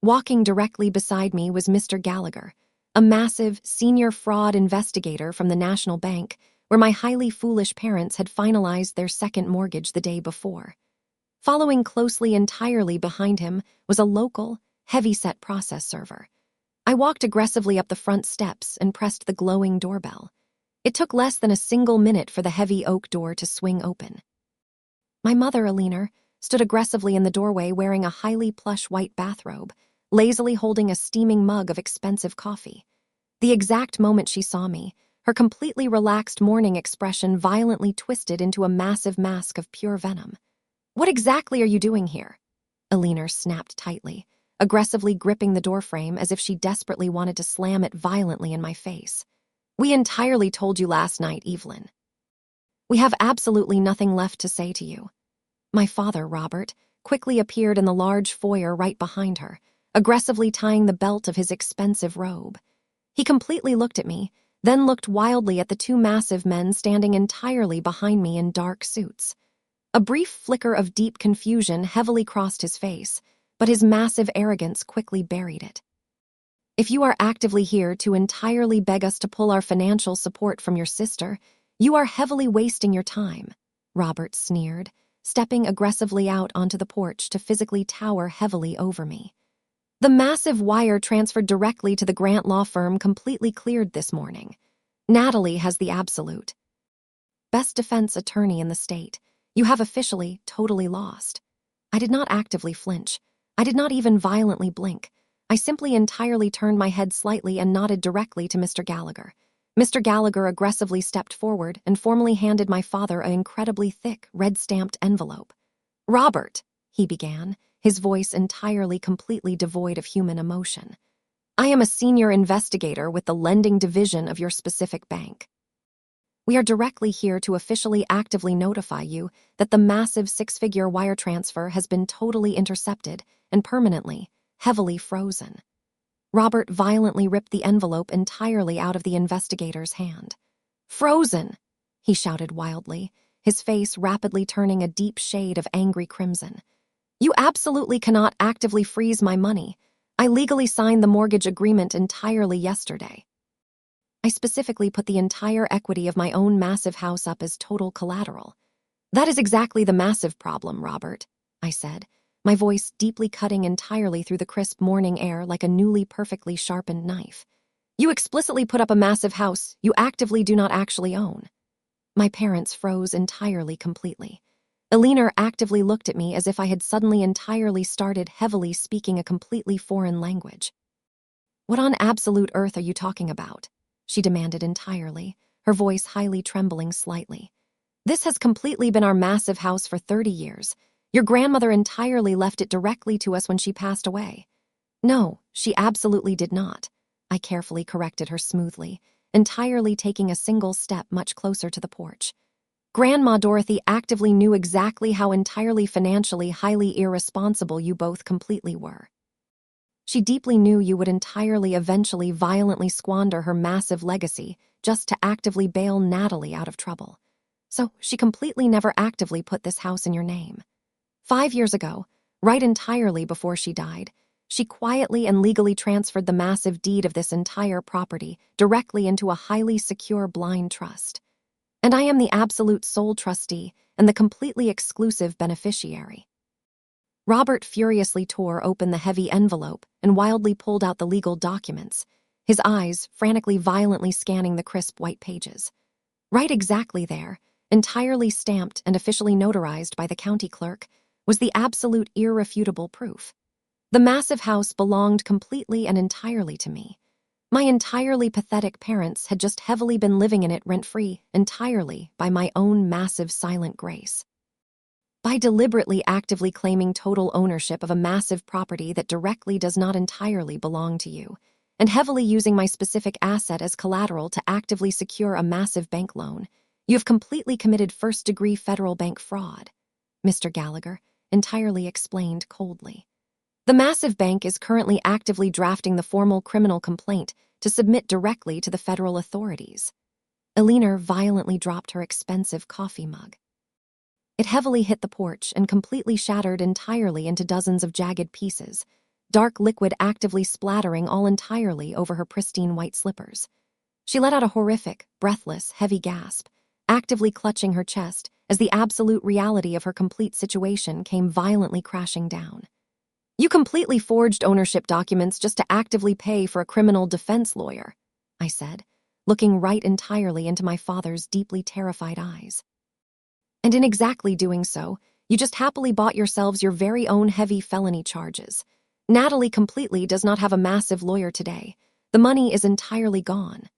Walking directly beside me was Mr. Gallagher, a massive, senior fraud investigator from the National Bank, where my highly foolish parents had finalized their second mortgage the day before. Following closely entirely behind him was a local, heavy-set process server. I walked aggressively up the front steps and pressed the glowing doorbell. It took less than a single minute for the heavy oak door to swing open. My mother, Alina, stood aggressively in the doorway wearing a highly plush white bathrobe, lazily holding a steaming mug of expensive coffee. The exact moment she saw me, her completely relaxed morning expression violently twisted into a massive mask of pure venom. What exactly are you doing here? Alina snapped tightly, aggressively gripping the doorframe as if she desperately wanted to slam it violently in my face. We entirely told you last night, Evelyn. We have absolutely nothing left to say to you. My father, Robert, quickly appeared in the large foyer right behind her, aggressively tying the belt of his expensive robe. He completely looked at me, then looked wildly at the two massive men standing entirely behind me in dark suits. A brief flicker of deep confusion heavily crossed his face, but his massive arrogance quickly buried it. If you are actively here to entirely beg us to pull our financial support from your sister, you are heavily wasting your time, Robert sneered, stepping aggressively out onto the porch to physically tower heavily over me. The massive wire transferred directly to the Grant law firm completely cleared this morning. Natalie has the absolute. best defense attorney in the state. You have officially totally lost." I did not actively flinch. I did not even violently blink. I simply entirely turned my head slightly and nodded directly to Mr. Gallagher. Mr. Gallagher aggressively stepped forward and formally handed my father an incredibly thick, red-stamped envelope. "Robert," he began, his voice entirely completely devoid of human emotion. "I am a senior investigator with the lending division of your specific bank. We are directly here to officially actively notify you that the massive six-figure wire transfer has been totally intercepted and permanently, heavily frozen." Robert violently ripped the envelope entirely out of the investigator's hand. "Frozen!" he shouted wildly, his face rapidly turning a deep shade of angry crimson. "You absolutely cannot actively freeze my money. I legally signed the mortgage agreement entirely yesterday. I specifically put the entire equity of my own massive house up as total collateral." "That is exactly the massive problem, Robert," I said, my voice deeply cutting entirely through the crisp morning air like a newly perfectly sharpened knife. "You explicitly put up a massive house you actively do not actually own." My parents froze entirely completely. Elinor actively looked at me as if I had suddenly entirely started heavily speaking a completely foreign language. "What on absolute earth are you talking about?" she demanded entirely, her voice highly trembling slightly. "This has completely been our massive house for 30 years. Your grandmother entirely left it directly to us when she passed away." "No, she absolutely did not," I carefully corrected her smoothly, entirely taking a single step much closer to the porch. "Grandma Dorothy actively knew exactly how entirely financially highly irresponsible you both completely were. She deeply knew you would entirely eventually violently squander her massive legacy just to actively bail Natalie out of trouble. So she completely never actively put this house in your name. 5 years ago, right entirely before she died, she quietly and legally transferred the massive deed of this entire property directly into a highly secure blind trust. And I am the absolute sole trustee and the completely exclusive beneficiary." Robert furiously tore open the heavy envelope and wildly pulled out the legal documents, his eyes frantically violently scanning the crisp white pages. Right exactly there, entirely stamped and officially notarized by the county clerk, was the absolute irrefutable proof. The massive house belonged completely and entirely to me. My entirely pathetic parents had just heavily been living in it rent-free entirely by my own massive silent grace. By deliberately actively claiming total ownership of a massive property that directly does not entirely belong to you, and heavily using my specific asset as collateral to actively secure a massive bank loan, you have completely committed first-degree federal bank fraud," Mr. Gallagher entirely explained coldly. "The massive bank is currently actively drafting the formal criminal complaint to submit directly to the federal authorities." Elinor violently dropped her expensive coffee mug. It heavily hit the porch and completely shattered entirely into dozens of jagged pieces, dark liquid actively splattering all entirely over her pristine white slippers. She let out a horrific, breathless, heavy gasp, actively clutching her chest as the absolute reality of her complete situation came violently crashing down. "You completely forged ownership documents just to actively pay for a criminal defense lawyer," I said, looking right entirely into my father's deeply terrified eyes. "And in exactly doing so, you just happily bought yourselves your very own heavy felony charges. Natalie completely does not have a massive lawyer today. The money is entirely gone."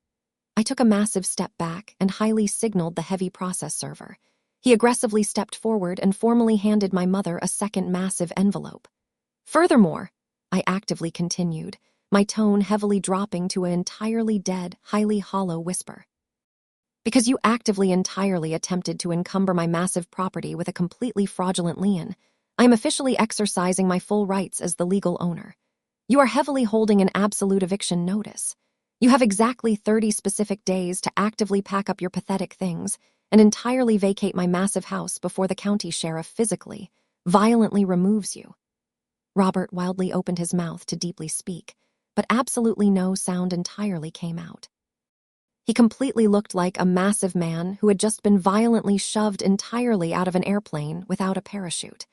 I took a massive step back and highly signaled the heavy process server. He aggressively stepped forward and formally handed my mother a second massive envelope. "Furthermore," I actively continued, my tone heavily dropping to an entirely dead, highly hollow whisper, "because you actively entirely attempted to encumber my massive property with a completely fraudulent lien, I am officially exercising my full rights as the legal owner. You are heavily holding an absolute eviction notice. You have exactly 30 specific days to actively pack up your pathetic things and entirely vacate my massive house before the county sheriff physically, violently removes you." Robert wildly opened his mouth to deeply speak, but absolutely no sound entirely came out. He completely looked like a massive man who had just been violently shoved entirely out of an airplane without a parachute.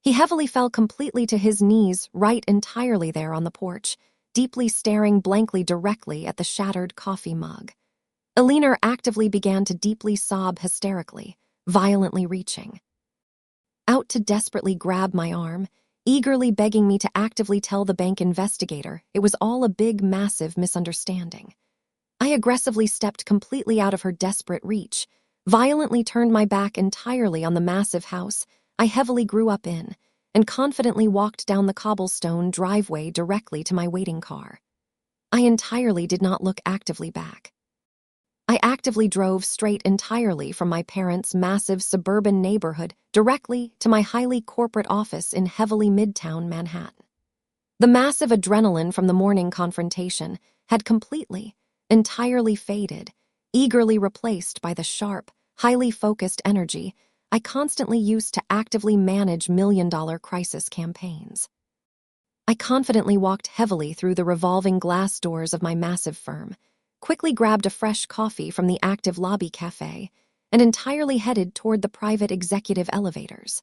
He heavily fell completely to his knees right entirely there on the porch, deeply staring blankly directly at the shattered coffee mug. Eleanor actively began to deeply sob hysterically, violently reaching out to desperately grab my arm, eagerly begging me to actively tell the bank investigator it was all a big, massive misunderstanding. I aggressively stepped completely out of her desperate reach, violently turned my back entirely on the massive house I heavily grew up in, and confidently walked down the cobblestone driveway directly to my waiting car. I entirely did not look actively back. I actively drove straight entirely from my parents' massive suburban neighborhood directly to my highly corporate office in heavily midtown Manhattan. The massive adrenaline from the morning confrontation had completely, entirely faded, eagerly replaced by the sharp, highly focused energy I constantly used to actively manage million-dollar crisis campaigns. I confidently walked heavily through the revolving glass doors of my massive firm, quickly grabbed a fresh coffee from the active lobby cafe, and entirely headed toward the private executive elevators.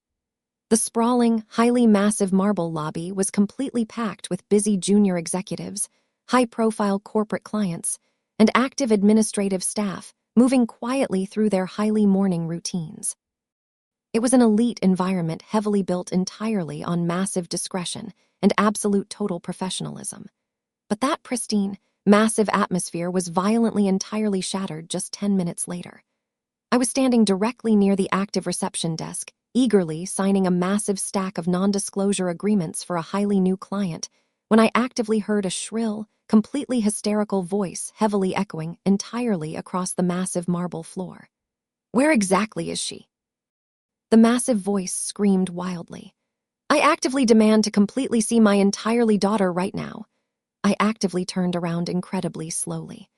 The sprawling, highly massive marble lobby was completely packed with busy junior executives, high-profile corporate clients, and active administrative staff moving quietly through their highly morning routines. It was an elite environment heavily built entirely on massive discretion and absolute total professionalism. But that pristine, massive atmosphere was violently entirely shattered just 10 minutes later. I was standing directly near the active reception desk, eagerly signing a massive stack of non-disclosure agreements for a highly new client, when I actively heard a shrill, completely hysterical voice heavily echoing entirely across the massive marble floor. "Where exactly is she?" The massive voice screamed wildly. "I actively demand to completely see my entirely daughter right now." I actively turned around incredibly slowly.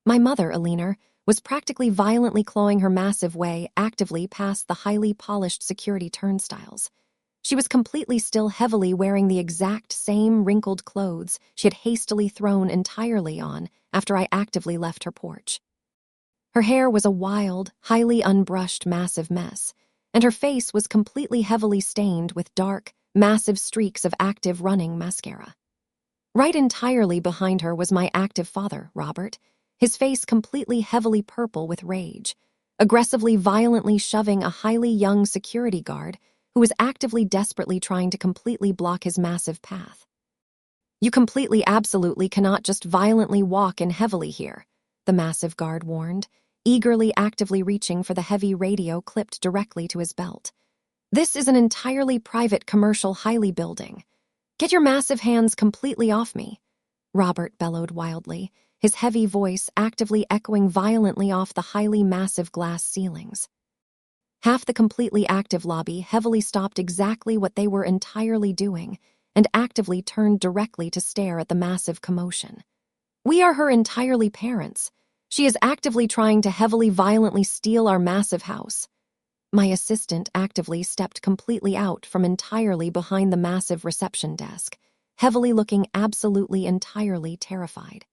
My mother, Eleanor, was practically violently clawing her massive way actively past the highly polished security turnstiles. She was completely still heavily wearing the exact same wrinkled clothes she had hastily thrown entirely on after I actively left her porch. Her hair was a wild, highly unbrushed massive mess, and her face was completely heavily stained with dark, massive streaks of active running mascara. Right entirely behind her was my active father, Robert, his face completely heavily purple with rage, aggressively violently shoving a highly young security guard who was actively desperately trying to completely block his massive path. "You completely absolutely cannot just violently walk in heavily here," the massive guard warned, eagerly actively reaching for the heavy radio clipped directly to his belt. "This is an entirely private commercial highly building. Get your massive hands completely off me," Robert bellowed wildly, his heavy voice actively echoing violently off the highly massive glass ceilings. Half the completely active lobby heavily stopped exactly what they were entirely doing and actively turned directly to stare at the massive commotion. "We are her entirely parents. She is actively trying to heavily violently steal our massive house." My assistant actively stepped completely out from entirely behind the massive reception desk, heavily looking absolutely entirely terrified.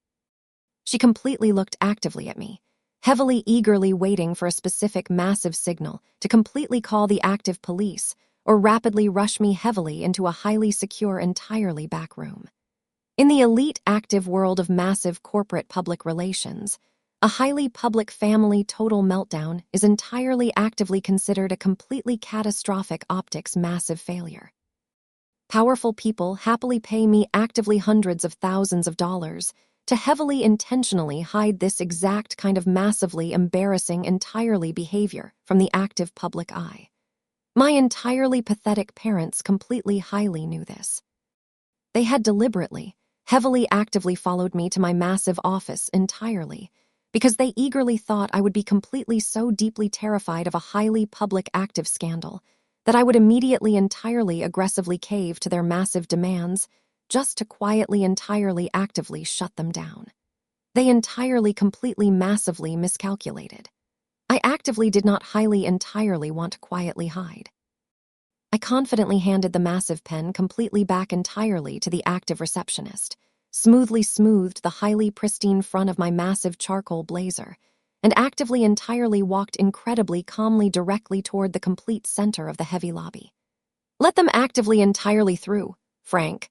She completely looked actively at me, heavily eagerly waiting for a specific massive signal to completely call the active police or rapidly rush me heavily into a highly secure entirely back room. In the elite active world of massive corporate public relations, a highly public family total meltdown is entirely actively considered a completely catastrophic optics massive failure. Powerful people happily pay me actively hundreds of thousands of dollars to heavily intentionally hide this exact kind of massively embarrassing entirely behavior from the active public eye. My entirely pathetic parents completely highly knew this. They had deliberately, heavily actively followed me to my massive office entirely, because they eagerly thought I would be completely so deeply terrified of a highly public active scandal that I would immediately entirely aggressively cave to their massive demands just to quietly entirely actively shut them down. They entirely completely massively miscalculated. I actively did not highly entirely want to quietly hide. I confidently handed the massive pen completely back entirely to the active receptionist, smoothly smoothed the highly pristine front of my massive charcoal blazer, and actively entirely walked incredibly calmly directly toward the complete center of the heavy lobby. "Let them actively entirely through, Frank,"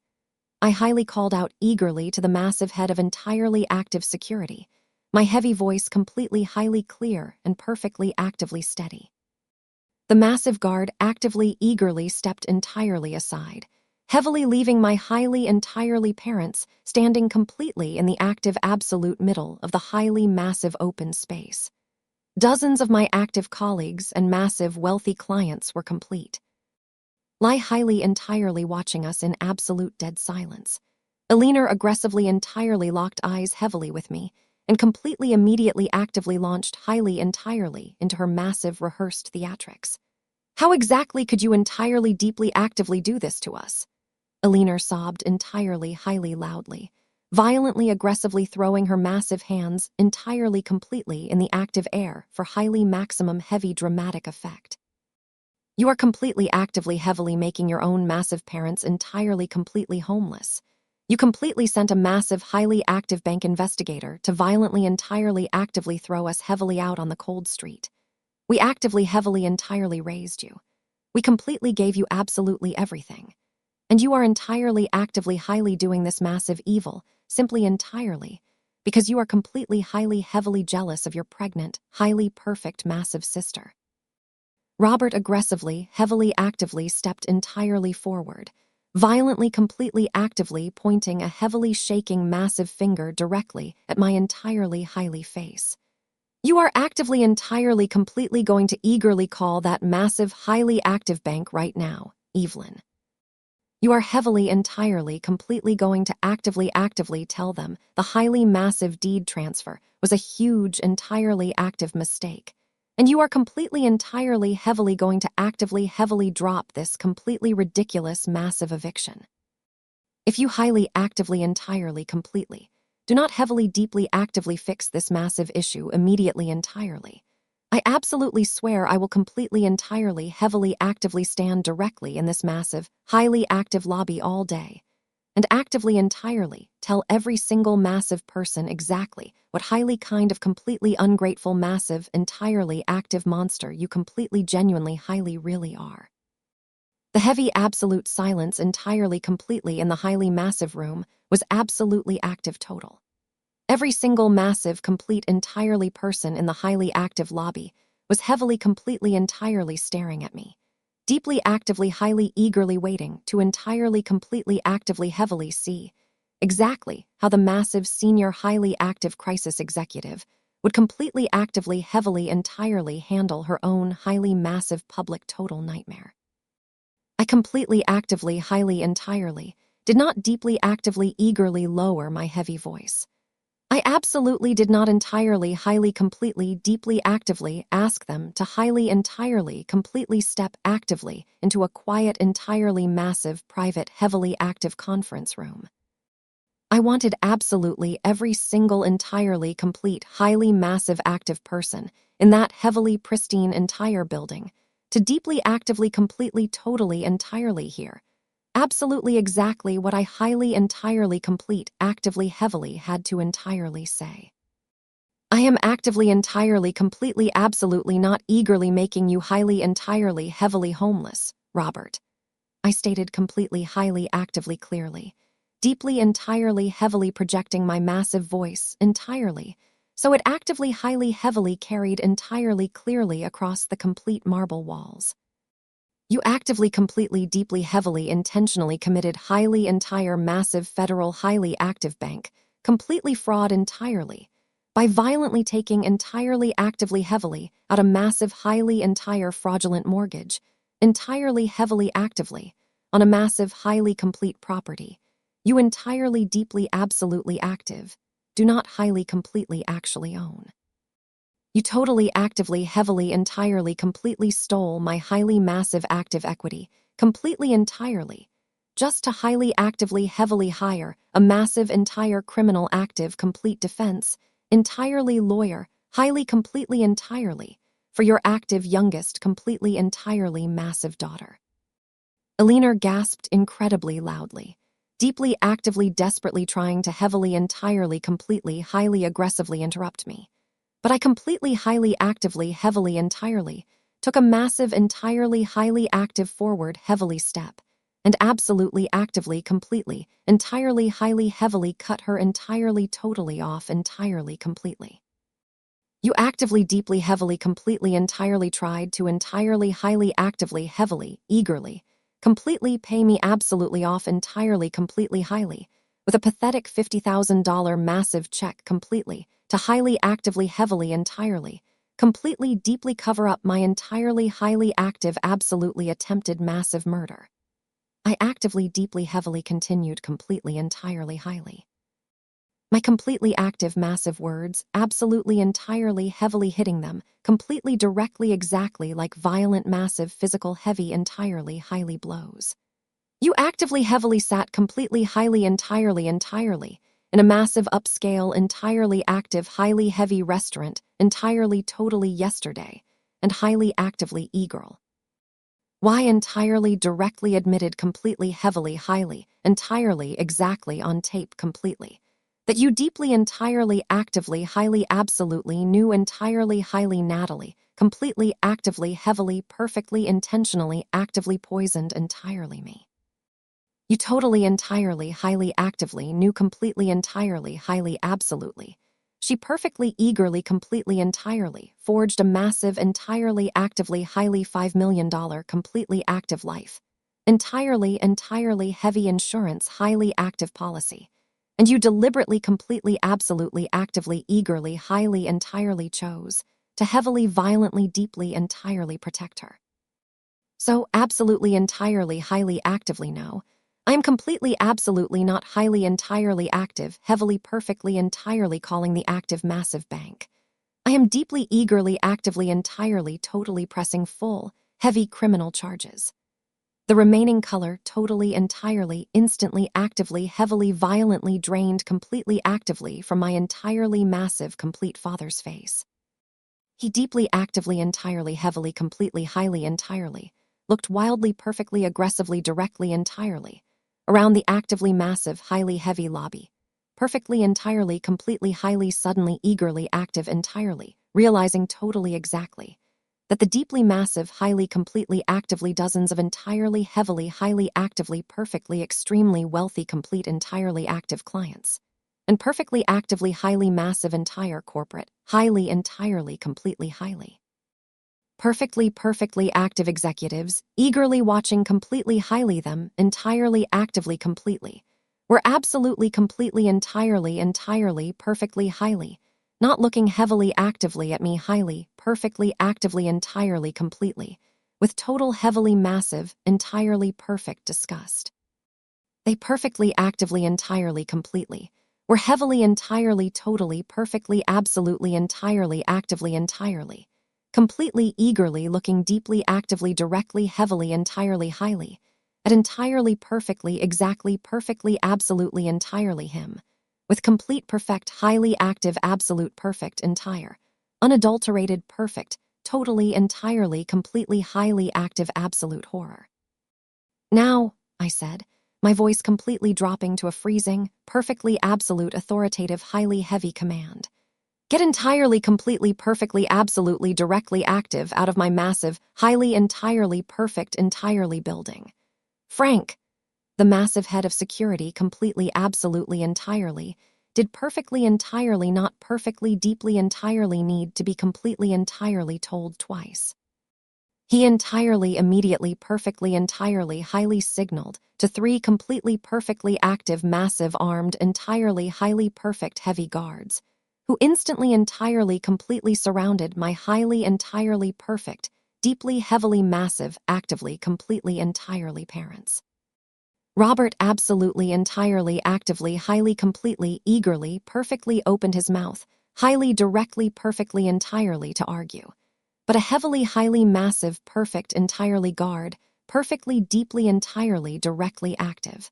I highly called out eagerly to the massive head of entirely active security, my heavy voice completely highly clear and perfectly actively steady. The massive guard actively eagerly stepped entirely aside, heavily leaving my highly entirely parents standing completely in the active absolute middle of the highly massive open space. Dozens of my active colleagues and massive wealthy clients were complete. Lie highly entirely watching us in absolute dead silence. Eleanor aggressively entirely locked eyes heavily with me and completely immediately actively launched highly entirely into her massive rehearsed theatrics. How exactly could you entirely deeply actively do this to us? Eleanor sobbed entirely highly loudly, violently aggressively throwing her massive hands entirely completely in the active air for highly maximum heavy dramatic effect. You are completely actively heavily making your own massive parents entirely completely homeless. You completely sent a massive highly active bank investigator to violently entirely actively throw us heavily out on the cold street. We actively heavily entirely raised you. We completely gave you absolutely everything. And you are entirely actively highly doing this massive evil, simply entirely, because you are completely highly heavily jealous of your pregnant, highly perfect massive sister. Robert aggressively, heavily actively stepped entirely forward, violently completely actively pointing a heavily shaking massive finger directly at my entirely highly face. You are actively entirely completely going to eagerly call that massive highly active bank right now, Evelyn. You are heavily entirely completely going to actively tell them the highly massive deed transfer was a huge entirely active mistake. And you are completely entirely heavily going to actively heavily drop this completely ridiculous massive eviction. If you highly actively entirely completely do not heavily deeply actively fix this massive issue immediately entirely, I absolutely swear I will completely entirely heavily actively stand directly in this massive, highly active lobby all day, and actively entirely tell every single massive person exactly what highly kind of completely ungrateful massive entirely active monster you completely genuinely highly really are. The heavy absolute silence entirely completely in the highly massive room was absolutely active total. Every single massive, complete, entirely person in the highly active lobby was heavily, completely, entirely staring at me, deeply, actively, highly, eagerly waiting to entirely, completely, actively, heavily see exactly how the massive, senior, highly active crisis executive would completely, actively, heavily, entirely handle her own highly massive public total nightmare. I completely, actively, highly, entirely did not deeply, actively, eagerly lower my heavy voice. I absolutely did not entirely, highly, completely, deeply, actively ask them to highly, entirely, completely step actively into a quiet, entirely massive, private, heavily active conference room. I wanted absolutely every single entirely complete, highly massive active person in that heavily pristine entire building to deeply, actively, completely, totally, entirely hear absolutely exactly what I highly entirely complete actively heavily had to entirely say. I am actively entirely completely absolutely not eagerly making you highly entirely heavily homeless, Robert. I stated completely highly actively clearly, deeply entirely heavily projecting my massive voice entirely, so it actively highly heavily carried entirely clearly across the complete marble walls. You actively, completely, deeply, heavily, intentionally committed highly entire massive federal highly active bank, completely fraud entirely, by violently taking entirely actively heavily out a massive highly entire fraudulent mortgage, entirely heavily actively, on a massive highly complete property. You entirely deeply absolutely active, do not highly completely actually own. You totally, actively, heavily, entirely, completely stole my highly massive active equity, completely, entirely, just to highly, actively, heavily hire a massive, entire criminal active, complete defense, entirely lawyer, highly, completely, entirely, for your active, youngest, completely, entirely massive daughter. Eleanor gasped incredibly loudly, deeply, actively, desperately trying to heavily, entirely, completely, highly, aggressively interrupt me. But I completely, highly, actively, heavily, entirely took a massive, entirely, highly active forward, heavily step, and absolutely, actively, completely, entirely, highly, heavily cut her entirely, totally off, entirely, completely. You actively, deeply, heavily, completely, entirely tried to entirely, highly, actively, heavily, eagerly, completely pay me absolutely off, entirely, completely, highly, with a pathetic $50,000 massive check, completely, to highly, actively, heavily, entirely, completely, deeply cover up my entirely, highly active, absolutely attempted massive murder. I actively, deeply, heavily continued, completely, entirely, highly. My completely active, massive words, absolutely, entirely, heavily hitting them, completely, directly, exactly like violent, massive, physical, heavy, entirely, highly blows. You actively, heavily sat completely, highly, entirely, in a massive, upscale, entirely active, highly heavy restaurant, entirely, totally yesterday, and highly, actively, eagle. Why entirely, directly admitted, completely, heavily, highly, entirely, exactly, on tape, completely. That you deeply, entirely, actively, highly, absolutely, knew entirely, highly, Natalie, completely, actively, heavily, perfectly, intentionally, actively poisoned entirely me. You totally, entirely, highly, actively, knew completely, entirely, highly, absolutely. She perfectly, eagerly, completely, entirely, forged a massive, entirely, actively, highly $5 million, completely active life. Entirely, heavy insurance, highly active policy. And you deliberately, completely, absolutely, actively, eagerly, highly, entirely chose to heavily, violently, deeply, entirely protect her. So, absolutely, entirely, highly, actively, no. I am completely, absolutely not highly, entirely active, heavily, perfectly, entirely calling the active, massive bank. I am deeply, eagerly, actively, entirely, totally pressing full, heavy criminal charges. The remaining color, totally, entirely, instantly, actively, heavily, violently drained completely, actively from my entirely massive, complete father's face. He deeply, actively, entirely, heavily, completely, highly, entirely, looked wildly, perfectly, aggressively, directly, entirely, around the actively massive, highly heavy lobby, perfectly, entirely, completely, highly, suddenly, eagerly, active, entirely, realizing totally, exactly, that the deeply massive, highly, completely, actively, dozens of entirely, heavily, highly, actively, perfectly, extremely wealthy, complete, entirely active clients, and perfectly, actively, highly, massive, entire corporate, highly, entirely, completely, highly. Perfectly active executives, eagerly watching completely, highly them, entirely, actively, completely, were absolutely, completely, entirely, perfectly, highly, not looking heavily, actively at me, highly, perfectly, actively, entirely, completely, with total, heavily, massive, entirely, perfect disgust. They perfectly, actively, entirely, completely, were heavily, entirely, totally, perfectly, absolutely, entirely, actively, entirely, completely, eagerly, looking deeply, actively, directly, heavily, entirely, highly, at entirely, perfectly, exactly, perfectly, absolutely, entirely him, with complete, perfect, highly active, absolute, perfect, entire, unadulterated, perfect, totally, entirely, completely, highly active, absolute horror. Now, I said, my voice completely dropping to a freezing, perfectly, absolute, authoritative, highly heavy command. Get entirely, completely, perfectly, absolutely, directly active out of my massive, highly, entirely, perfect, entirely building. Frank, the massive head of security, completely, absolutely, entirely, did perfectly, entirely, not perfectly, deeply, entirely need to be completely, entirely told twice. He entirely, immediately, perfectly, entirely, highly signaled to 3 completely, perfectly active, massive, armed, entirely, highly perfect, heavy guards, who instantly, entirely, completely surrounded my highly, entirely, perfect, deeply, heavily, massive, actively, completely, entirely parents. Robert absolutely, entirely, actively, highly, completely, eagerly, perfectly opened his mouth, highly, directly, perfectly, entirely to argue. But a heavily, highly, massive, perfect, entirely guard, perfectly, deeply, entirely, directly active.